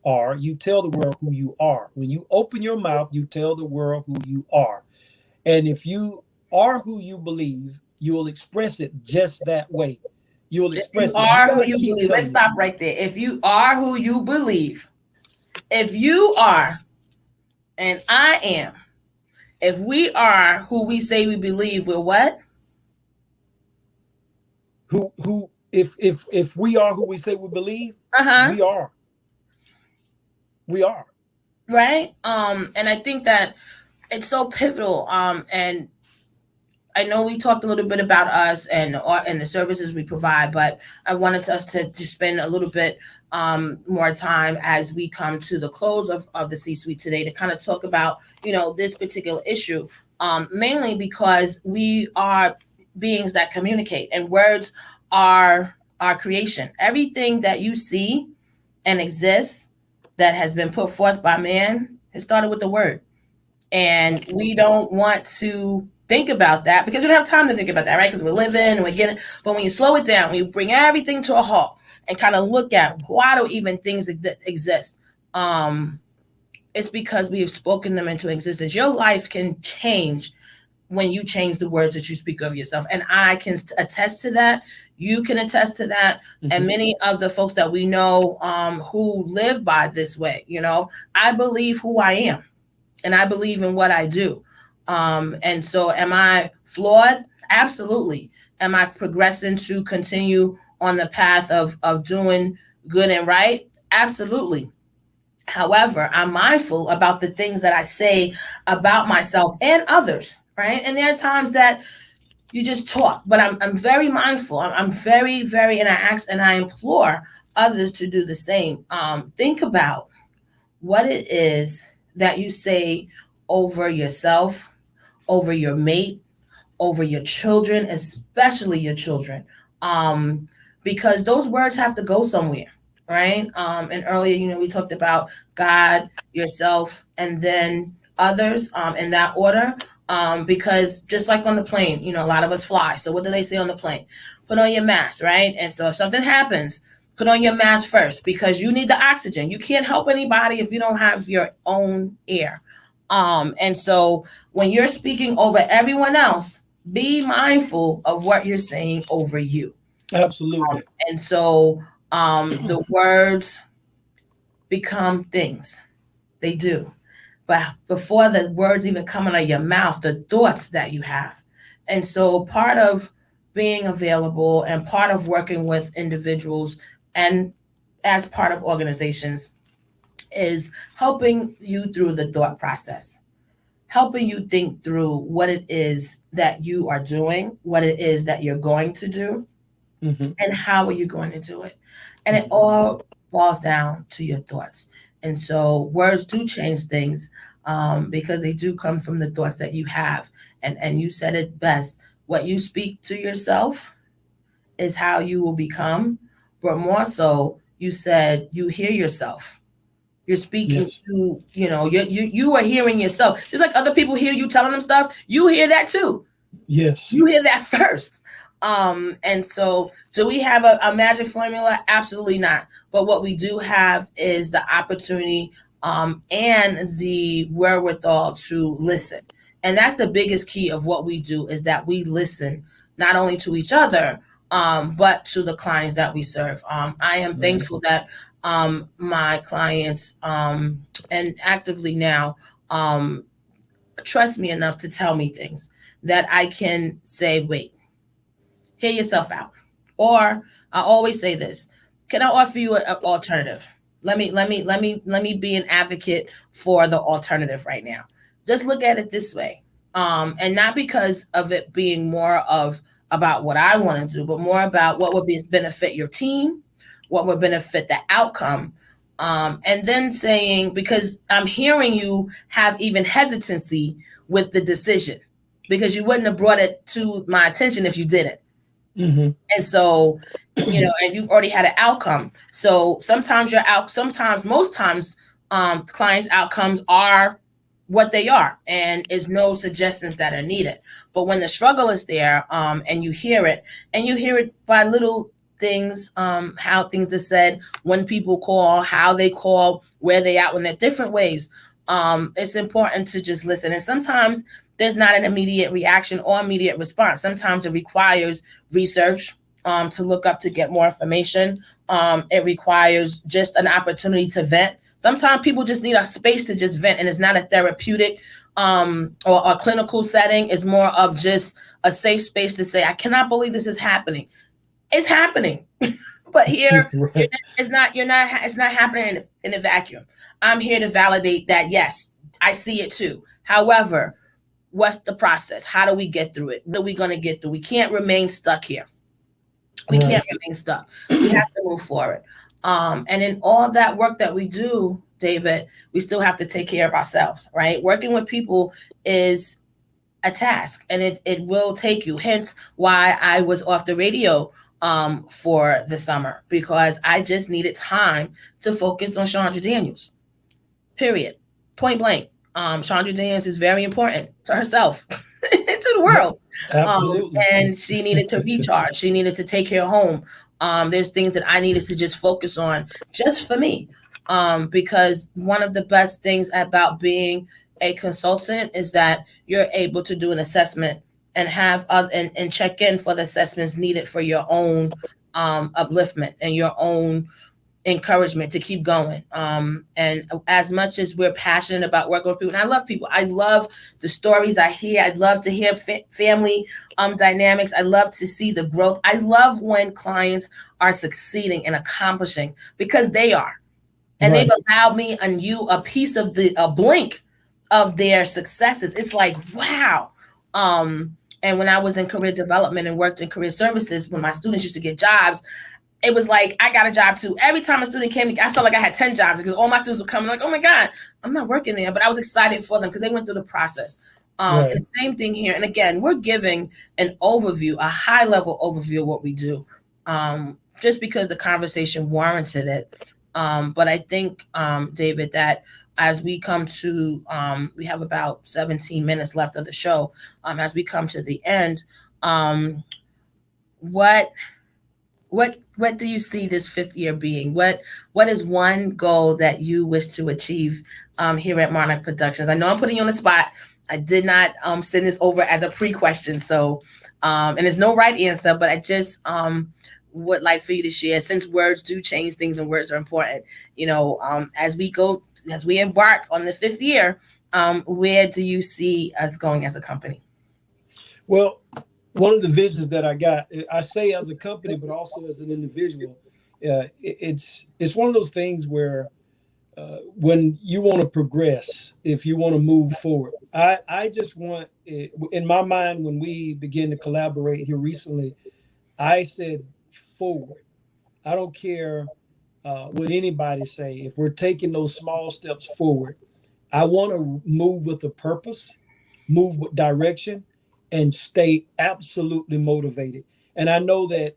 are. You tell the world who you are. When you open your mouth, you tell the world who you are. And if you are who you believe, you will express it just that way. You will If you express it. You are got who to you keep believe, let's telling it. stop right there. If you are who you believe, if you are, and I am, if we are who we say we believe, we're what? If we are who we say we believe, Uh-huh. we are. We are. Right? And I think that it's so pivotal. And I know we talked a little bit about us and the services we provide, but I wanted us to spend a little bit more time as we come to the close of the C-suite today to kind of talk about, this particular issue, mainly because we are beings that communicate, and words are our creation. Everything that you see and exists that has been put forth by man, it started with the word. And we don't want to think about that because we don't have time to think about that, right? Because we're living and we're getting, but when you slow it down, when you bring everything to a halt and kind of look at why do even things exist, it's because we have spoken them into existence. Your life can change when you change the words that you speak of yourself. And I can attest to that. You can attest to that. Mm-hmm. And many of the folks that we know who live by this way, I believe who I am and I believe in what I do. And so am I flawed? Absolutely. Am I progressing to continue on the path of doing good and right? Absolutely. However, I'm mindful about the things that I say about myself and others, right? And there are times that you just talk, but I'm very mindful. I'm very, very, and I ask and I implore others to do the same. Think about what it is that you say over yourself, over your mate, over your children, especially your children, because those words have to go somewhere, right? And earlier, we talked about God, yourself, and then others, in that order. Because just like on the plane, a lot of us fly. So what do they say on the plane? Put on your mask, right? And so if something happens, put on your mask first because you need the oxygen. You can't help anybody if you don't have your own air. And so when you're speaking over everyone else, be mindful of what you're saying over you. Absolutely. And so the words become things. They do. But before the words even come out of your mouth, the thoughts that you have. And so part of being available and part of working with individuals and as part of organizations is helping you through the thought process, helping you think through what it is that you are doing, what it is that you're going to do, and how are you going to do it. And it all boils down to your thoughts. And so words do change things, because they do come from the thoughts that you have. And you said it best. What you speak to yourself is how you will become. But more so, you said you hear yourself. You're speaking to, you are hearing yourself. Just like other people hear you telling them stuff, you hear that too. Yes. You hear that first. And so do we have a magic formula? Absolutely not. But what we do have is the opportunity and the wherewithal to listen. And that's the biggest key of what we do, is that we listen not only to each other, but to the clients that we serve. I am thankful that my clients and actively now trust me enough to tell me things that I can say, wait, hear yourself out. Or I always say this: can I offer you an alternative? Let me be an advocate for the alternative right now. Just look at it this way. And not because of it being more of about what I want to do, but more about what would benefit your team, what would benefit the outcome. And then saying, because I'm hearing you have even hesitancy with the decision, because you wouldn't have brought it to my attention if you didn't. And so, and you've already had an outcome. So sometimes most times, clients' outcomes are what they are, and is no suggestions that are needed. But when the struggle is there, and you hear it by little things, how things are said, when people call, how they call, where they at, when they're different ways, it's important to just listen. And sometimes there's not an immediate reaction or immediate response. Sometimes it requires research, to look up, to get more information. It requires just an opportunity to vent. Sometimes people just need a space to just vent, and it's not a therapeutic or a clinical setting. It's more of just a safe space to say, I cannot believe this is happening. It's happening. But here, it's not happening in a vacuum. I'm here to validate that, yes, I see it too. However, what's the process? How do we get through it? What are we going to get through? We can't remain stuck here. We can't remain stuck. We have to move forward. And in all that work that we do, David, we still have to take care of ourselves, right? Working with people is a task, and it will take you. Hence why I was off the radio for the summer, because I just needed time to focus on Chandra Daniels. Period. Point blank. Chandra Daniels is very important to herself, to the world. Absolutely. And she needed to recharge. She needed to take her home. There's things that I needed to just focus on just for me. Because one of the best things about being a consultant is that you're able to do an assessment and have and check in for the assessments needed for your own upliftment and your own encouragement to keep going. And as much as we're passionate about working with people, and I love people, I love the stories I hear. I'd love to hear family dynamics. I love to see the growth. I love when clients are succeeding and accomplishing, because they are. And they've allowed me and you a piece of a blink of their successes. It's like, wow. And when I was in career development and worked in career services, when my students used to get jobs, it was like I got a job too. Every time a student came, I felt like I had 10 jobs because all my students were coming like, oh my God, I'm not working there. But I was excited for them because they went through the process. Right. And the same thing here. And again, we're giving an overview, a high level overview of what we do, just because the conversation warranted it. But I think, David, that as we come to, we have about 17 minutes left of the show. As we come to the end, what what do you see this fifth year being? What is one goal that you wish to achieve here at Monarch Productions? I know I'm putting you on the spot. I did not send this over as a pre-question, so and there's no right answer, but I just would like for you to share, since words do change things and words are important. As we embark on the fifth year, where do you see us going as a company? Well, one of the visions that I got, I say as a company, but also as an individual, it's one of those things where when you want to progress, if you want to move forward, I just want, in my mind, when we began to collaborate here recently, I said forward. I don't care what anybody say. If we're taking those small steps forward, I want to move with a purpose, move with direction, and stay absolutely motivated. And I know that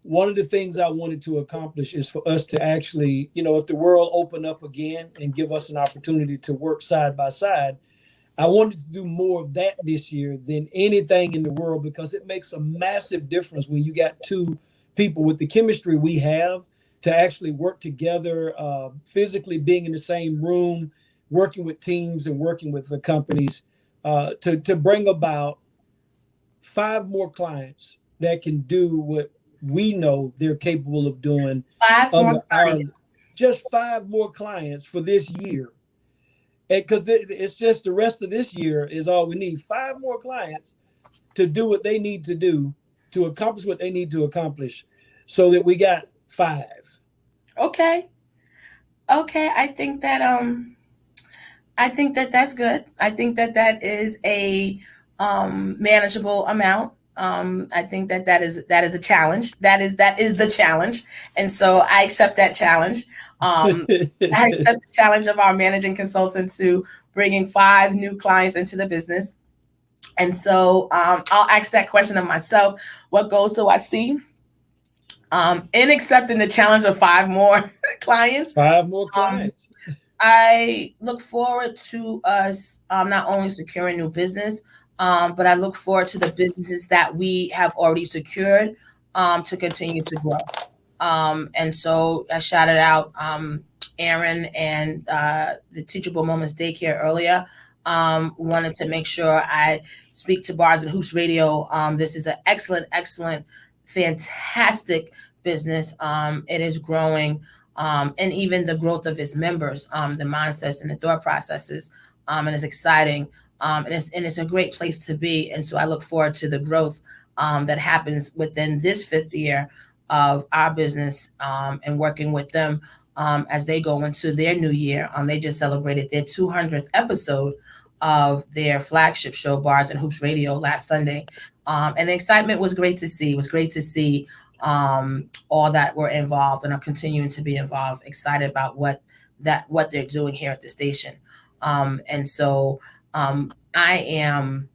one of the things I wanted to accomplish is for us to actually, if the world opened up again and give us an opportunity to work side by side, I wanted to do more of that this year than anything in the world, because it makes a massive difference when you got two people with the chemistry we have to actually work together, physically being in the same room, working with teams and working with the companies to bring about 5 more clients that can do what we know they're capable of doing. Five more clients. Just 5 more clients for this year. Because it's just the rest of this year is all we need. 5 more clients to do what they need to do, to accomplish what they need to accomplish, so that we got 5. Okay. I think that that's good. I think that is a manageable amount. I think that is a challenge. That is the challenge, and so I accept that challenge. I accept the challenge of our managing consultant to bringing 5 new clients into the business. And so I'll ask that question of myself: what goals do I see in accepting the challenge of 5 more clients? 5 more clients. I look forward to us not only securing new business, but I look forward to the businesses that we have already secured to continue to grow. And so I shouted out Aaron and the Teachable Moments Daycare earlier. Wanted to make sure I speak to Bars and Hoops Radio. This is an excellent, fantastic business. It is growing, and even the growth of its members, the mindsets and the thought processes, and it's exciting. And it's a great place to be. And so I look forward to the growth that happens within this fifth year of our business, and working with them as they go into their new year. They just celebrated their 200th episode of their flagship show, Bars and Hoops Radio, last Sunday. And the excitement was great to see. It was great to see all that were involved and are continuing to be involved, excited about what they're doing here at the station. And so I am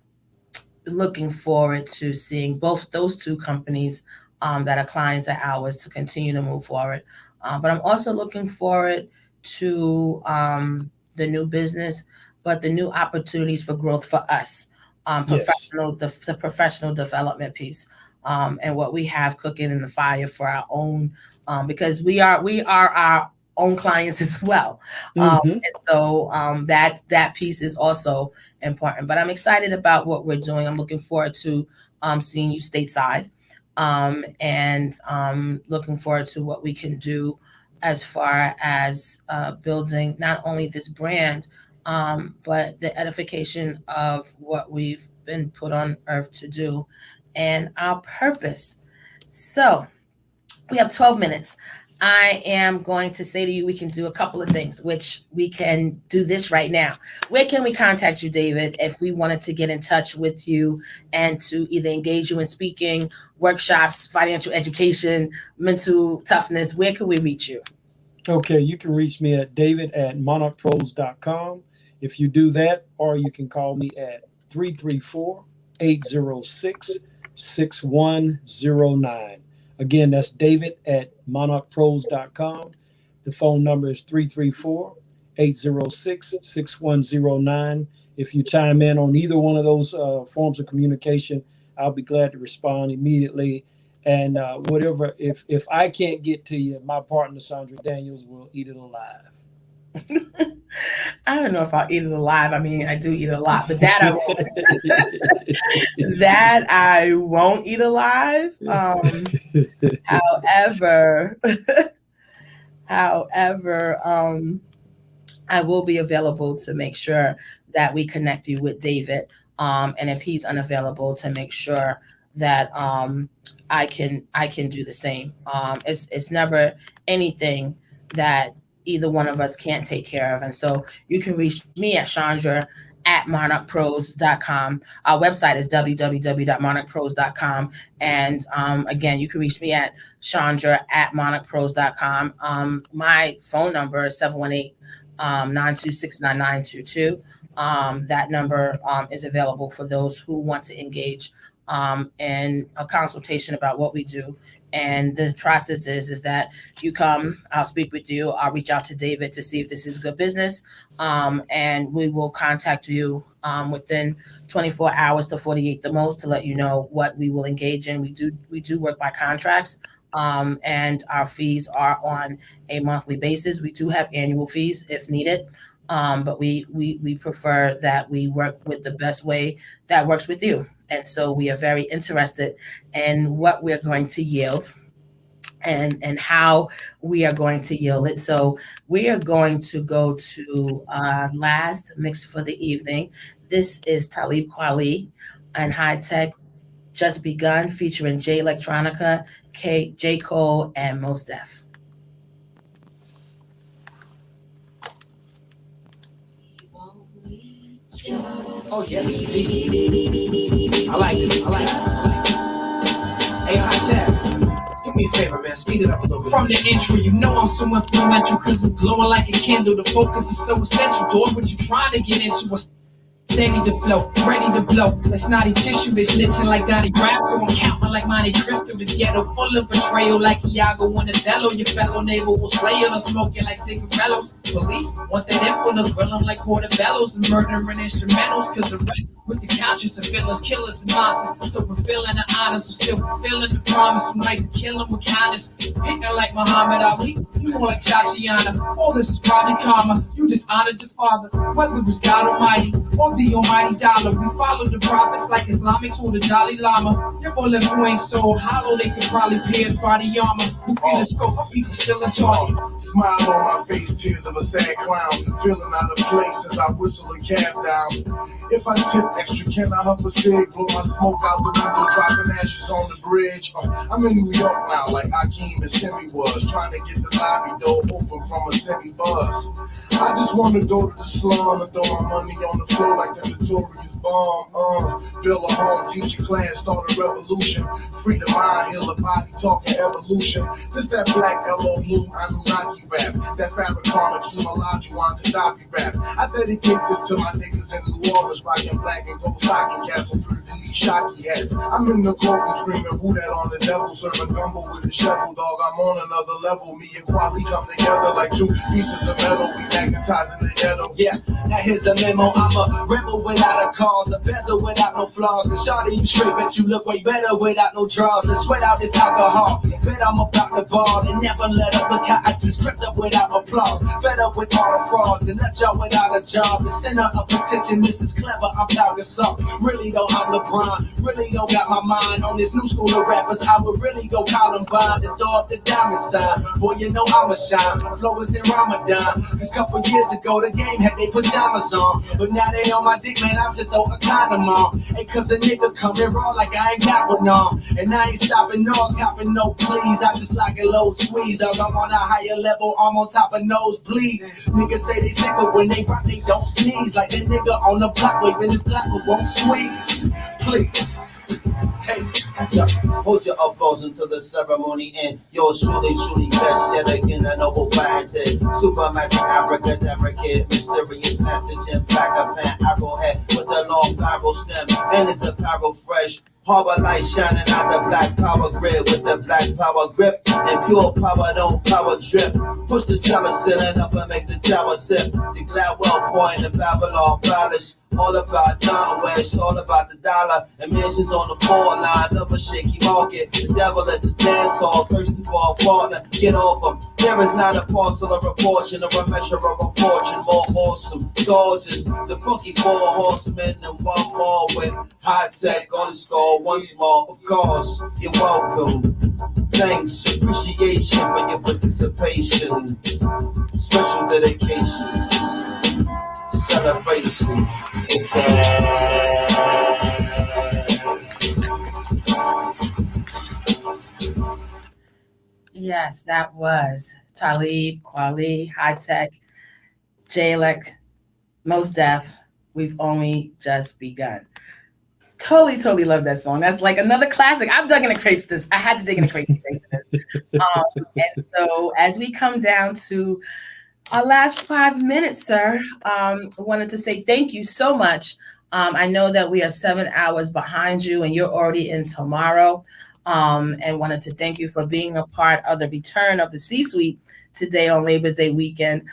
looking forward to seeing both those 2 companies that are clients of ours to continue to move forward. But I'm also looking forward to the new business, but the new opportunities for growth for us, Yes. the professional development piece, and what we have cooking in the fire for our own, because we are our own clients as well. And so that piece is also important. But I'm excited about what we're doing. I'm looking forward to seeing you stateside, and looking forward to what we can do as far as building not only this brand, but the edification of what we've been put on earth to do and our purpose. So we have 12 minutes. I am going to say to you, we can do a couple of things, which we can do this right now. Where can we contact you, David, if we wanted to get in touch with you and to either engage you in speaking, workshops, financial education, mental toughness? Where can we reach you? Okay, you can reach me at david@monarchpros.com. If you do that, or you can call me at 334-806-6109. Again, that's david@monarchpros.com. The phone number is 334-806-6109. If you chime in on either one of those forms of communication, I'll be glad to respond immediately. And whatever, if I can't get to you, my partner Sandra Daniels will eat it alive. I don't know if I'll eat it alive. I mean, I do eat a lot, but that I won't. That I won't eat alive. However, I will be available to make sure that we connect you with David. And if he's unavailable, to make sure that I can do the same. It's never anything that either one of us can't take care of. And so you can reach me at Chandra@monarchpros.com. Our website is www.monarchpros.com. And again, you can reach me at Chandra@monarchpros.com. My phone number is 718-926-9922. That number is available for those who want to engage in a consultation about what we do. And the process is that you come, I'll speak with you, I'll reach out to David to see if this is good business, and we will contact you within 24 hours to 48 the most to let you know what we will engage in. We do work by contracts, and our fees are on a monthly basis. We do have annual fees if needed, but we prefer that we work with the best way that works with you. And so we are very interested in what we're going to yield and how we are going to yield it. So we are going to go to our last mix for the evening. This is Talib Kweli and High Tech Just Begun, featuring Jay Electronica, J. Cole, and Mos Def. Oh, yes, indeed. I like this. Hey, High Tech, do me a favor, man. Speed it up a little bit. From the intro, you know I'm so influential because I'm glowing like a candle. The focus is so essential. Dog, what you trying to get into? What's steady to flow, ready to blow. Like snotty tissue, they snitching like Donnie Brasco. I'm counting like Monte Cristo. The ghetto full of betrayal, like Iago on the bellow. Your fellow neighbor will slay it or smoking like cigarillos. Police want that info to grill them like portobellos and murdering instrumentals. Cause the rest with the couches to villains, killers and monsters. So fulfilling the honors, so still fulfilling the promise. Who likes to kill them with kindness. Hitting like Muhammad Ali, you more like Tatiana. All this is probably karma. You just honored the Father, whether it was God Almighty or the almighty dollar. We follow the prophets like Islamics or the Dalai Lama. Your bullet ain't so hollow, they could probably pierce body armor. Who feel the scope of people still in target. Smile on my face, tears of a sad clown. Feeling out of place as I whistle a cab down. If I tip extra, can I huff a cig? Blow my smoke out the window, dropping ashes on the bridge. I'm in New York now, like Hakeem and Semi was. Trying to get the lobby door open from a semi-bus. I just want to go to the slum and throw my money on the floor like the notorious bomb. Build a home, teach a class, start a revolution. Free the mind, heal the body, talking evolution. This that black Elohim, Anunnaki rap. That Farrakhan, Akeem Olajuwon, Gaddafi rap. I dedicate this to my niggas in New Orleans, rocking black and gold stocking caps and pretty these shocky hats. I'm in the courtroom screaming, who that on the devil? Serving gumbo with a shovel, dog. I'm on another level. Me and Kweli come together like two pieces of metal. We magnetizing the ghetto. Yeah, now here's the memo. I'm a rebel without a cause, a bezel without no flaws. And shawty, you straight, but you look way better without no draws. And sweat out this alcohol. Bet I'm about the ball and never let up. Look how I just crept up without applause. Fed up with all the frauds and left y'all without a job. The center of attention, this is clever. I'm Pau Gasol. Really though, I'm LeBron. Really don't got my mind on this new school of rappers. I would really go Columbine and throw up the diamond sign. Boy, you know I'ma shine. Flow is in Ramadan. Cause couple years ago, the game had they pajamas on. But now they they on my dick, man, I should throw a condom on. Hey, cause a nigga coming raw like I ain't got one on. And I ain't stopping no copping no please. I just like a low squeeze, dog. I'm on a higher level, I'm on top of nosebleeds. Niggas say they sick, but when they rock, they don't sneeze. Like that nigga on the block waving his clock, but won't squeeze. Please. Hey. Yeah, hold your applause until the ceremony end. Yours truly best yet again, a noble planted. Super magic abracadabra kid, mysterious master gem, black a pan, arrowhead with a long barrel stem, and it's apparel fresh. Harbor light shining out the black power grid with the black power grip and pure power don't power drip. Push the cellar ceiling up and make the tower tip. The Gladwell point in Babylon Palace. All about nothing where it's all about the dollar. And mansions on the floor line of a shaky market. The devil at the dance hall, thirsty for a partner. Get off him. There is not a parcel or a portion or a measure of a fortune more awesome, gorgeous. The funky 4 horsemen and one more with high tech on the score. Once more, of course, you're welcome. Thanks, appreciation for your participation. Special dedication, celebration. It's Yes, that was Talib Kweli, High Tech, Jalek, Most Def. We've only just begun. Totally love that song. That's like another classic. I've dug in the crates this. I had to dig in the crates to say this. And so as we come down to our last 5 minutes, sir, I wanted to say thank you so much. I know that we are 7 hours behind you and you're already in tomorrow. And wanted to thank you for being a part of the return of the C-Suite today on Labor Day weekend.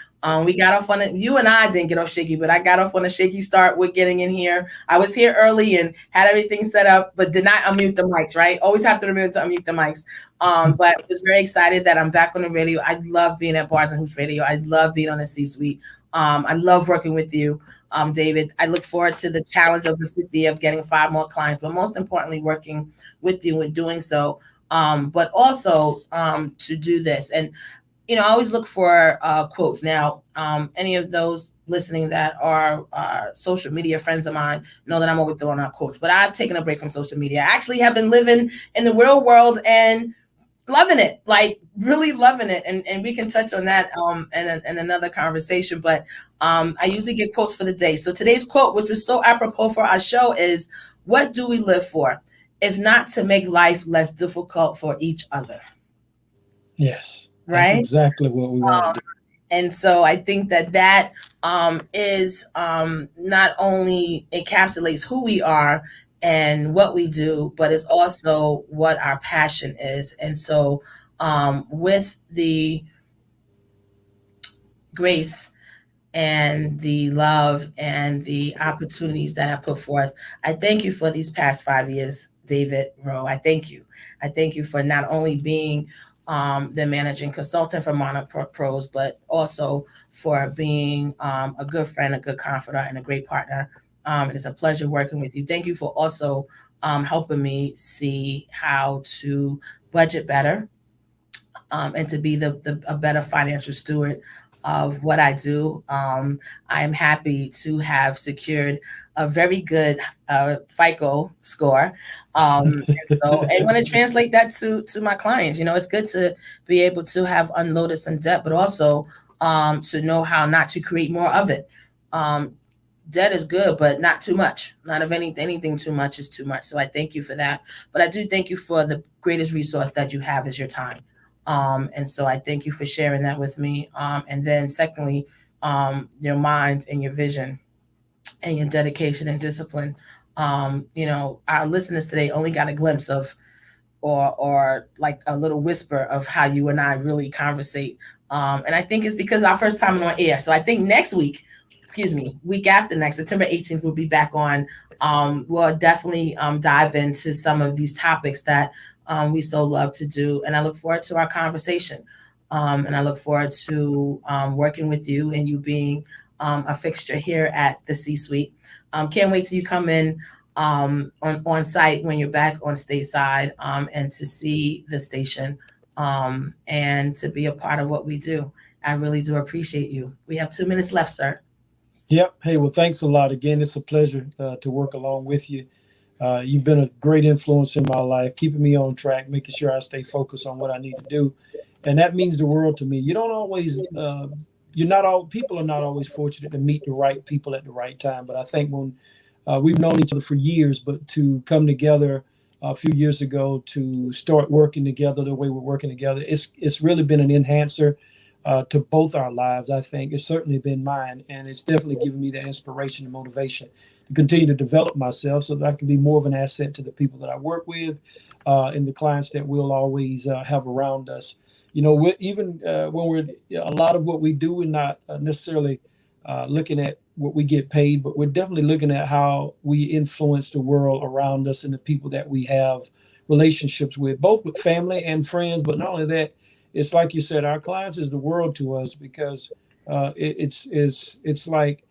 We got off on it. You and I didn't get off shaky, but I got off on a shaky start with getting in here. I was here early and had everything set up, but did not unmute the mics, right? Always have to remember to unmute the mics. But was very excited that I'm back on the radio. I love being at Bars and Hoops Radio. I love being on the C-Suite. I love working with you, David. I look forward to the challenge of the 50 of getting 5 more clients, but most importantly, working with you and doing so. But also to do this. And I always look for quotes. Now, any of those listening that are social media friends of mine know that I'm always throwing out quotes, but I've taken a break from social media. I actually have been living in the real world and loving it, like really loving it. And we can touch on that in another conversation, but I usually get quotes for the day. So today's quote, which was so apropos for our show, is, what do we live for, if not to make life less difficult for each other? Yes. Right? That's exactly what we want to do. And so I think that is not only encapsulates who we are and what we do, but it's also what our passion is. And so with the grace and the love and the opportunities that I put forth, I thank you for these past 5 years, David Rowe. I thank you. I thank you for not only being the managing consultant for Monarch Pros, but also for being a good friend, a good confidant, and a great partner. It is a pleasure working with you. Thank you for also helping me see how to budget better and to be a better financial steward of what I do. I'm happy to have secured a very good FICO score. And want to translate that to my clients. It's good to be able to have unloaded some debt, but also to know how not to create more of it. Debt is good, but not too much. Not of anything too much is too much. So I thank you for that. But I do thank you for the greatest resource that you have is your time. And so I thank you for sharing that with me. And then secondly, your mind and your vision and your dedication and discipline. Our listeners today only got a glimpse of or like a little whisper of how you and I really conversate. And I think it's because our first time on air. So I think week after next, September 18th, we'll be back on. We'll definitely dive into some of these topics that we so love to do. And I look forward to our conversation. And I look forward to working with you and you being a fixture here at the C-Suite. Can't wait till you come in on site when you're back on stateside and to see the station and to be a part of what we do. I really do appreciate you. We have 2 minutes left, sir. Yep. Hey, well, thanks a lot. Again, it's a pleasure to work along with you. You've been a great influence in my life, keeping me on track, making sure I stay focused on what I need to do, and that means the world to me. You don't always, you're not all people are not always fortunate to meet the right people at the right time. But I think when we've known each other for years, but to come together a few years ago to start working together the way we're working together, it's really been an enhancer to both our lives. I think it's certainly been mine, and it's definitely given me the inspiration and motivation to continue to develop myself so that I can be more of an asset to the people that I work with and the clients that we'll always have around us. You know, even when we're a lot of what we do, we're not necessarily looking at what we get paid, but we're definitely looking at how we influence the world around us and the people that we have relationships with, both with family and friends. But not only that, it's like you said, our clients is the world to us because it's like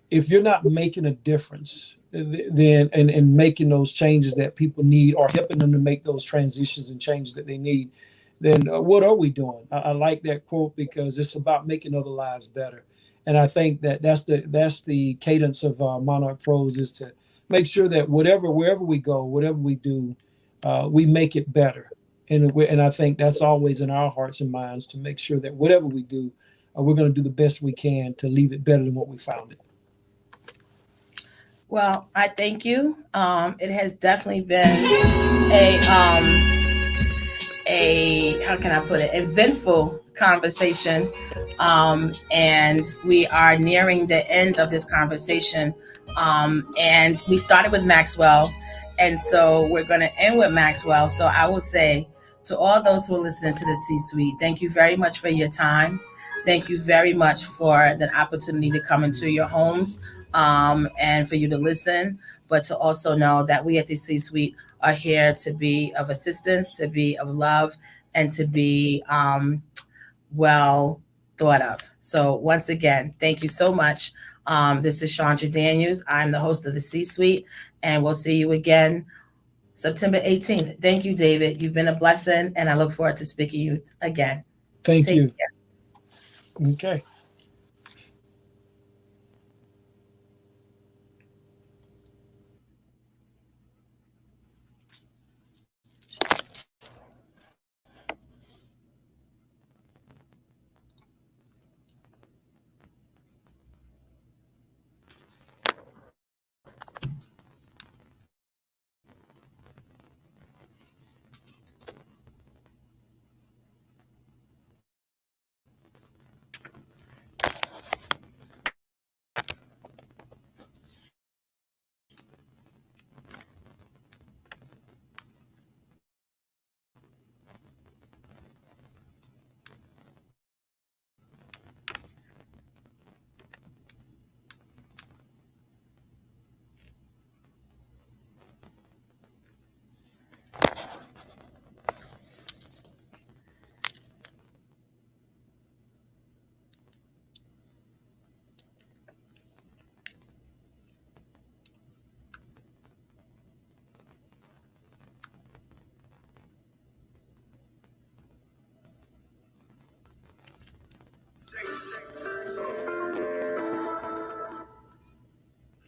if you're not making a difference then and making those changes that people need or helping them to make those transitions and changes that they need, then what are we doing? I like that quote because it's about making other lives better. And I think that that's the cadence of Monarch Pros is to make sure that wherever we go, whatever we do, we make it better. And I think that's always in our hearts and minds to make sure that whatever we do, we're going to do the best we can to leave it better than what we found it. Well, I thank you. It has definitely been a how can I put it, eventful conversation. And we are nearing the end of this conversation. And we started with Maxwell, and so we're going to end with Maxwell. So I will say to all those who are listening to the C-suite, thank you very much for your time. Thank you very much for the opportunity to come into your homes, and for you to listen, but to also know that we at the C-suite are here to be of assistance, to be of love, and to be well thought of. So once again, thank you so much. This is Chandra Daniels. I'm the host of the C-suite, and we'll see you again September 18th. Thank you, David. You've been a blessing, and I look forward to speaking to you again. Thank Take you. care. Okay.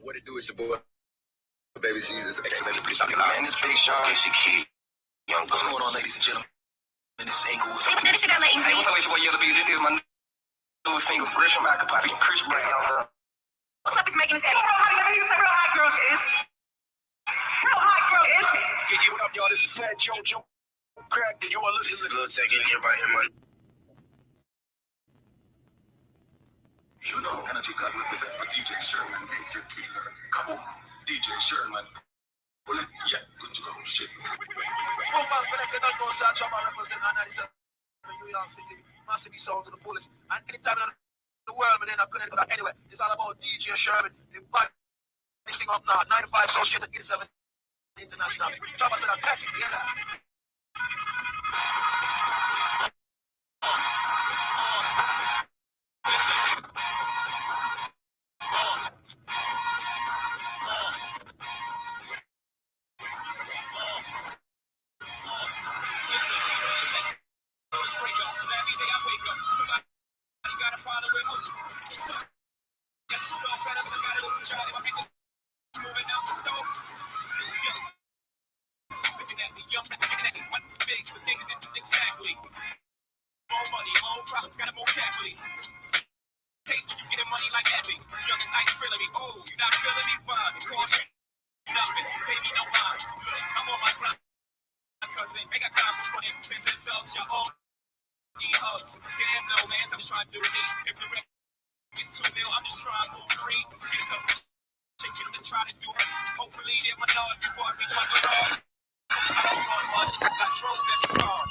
What it do is your boy, baby Jesus. Man, this Big Sean, she key. Young, what's going on, ladies and gentlemen? This is Inglewood. Hey, what's up, it's your boy Yellow B? This is my new single, Fresh from Acapulco, Chris Brown. What's up, it's making this real hot girl shit. Real hot girl shit. Yeah, what up, y'all? This is Fat Joe Crack, and you are listening to Lil Tech in here right here, man. You know, Energy got represented by DJ Sherman, Major Killer. Come on, DJ Sherman. Well, yeah, good to go. Shit. New York City, massive sound to the fullest. And anytime in the world, man, I couldn't do that. Anyway, it's all about DJ Sherman. The body sing up now, 95 so shit at 87 international. Jabba said, I'm back in here. Moving out the stove. Looking at me, young, one big, the thing that exactly. More money, more problems, gotta move carefully. Hey, you getting money like athletes. Young as ice grilling me. Oh, you not feeling me? Fine. Cause you nothing. Pay me no mind. I'm on my grind. Cousin, ain't got time for funny. Since it thugs, y'all all need hugs. Damn no, man, I'm just trying to do it. If the rent is $2 million, I'm just trying to move free. Get a couple chicks, you know, to try to do it. Hopefully, they're my love before I reach my good. I don't want much. I drove this car.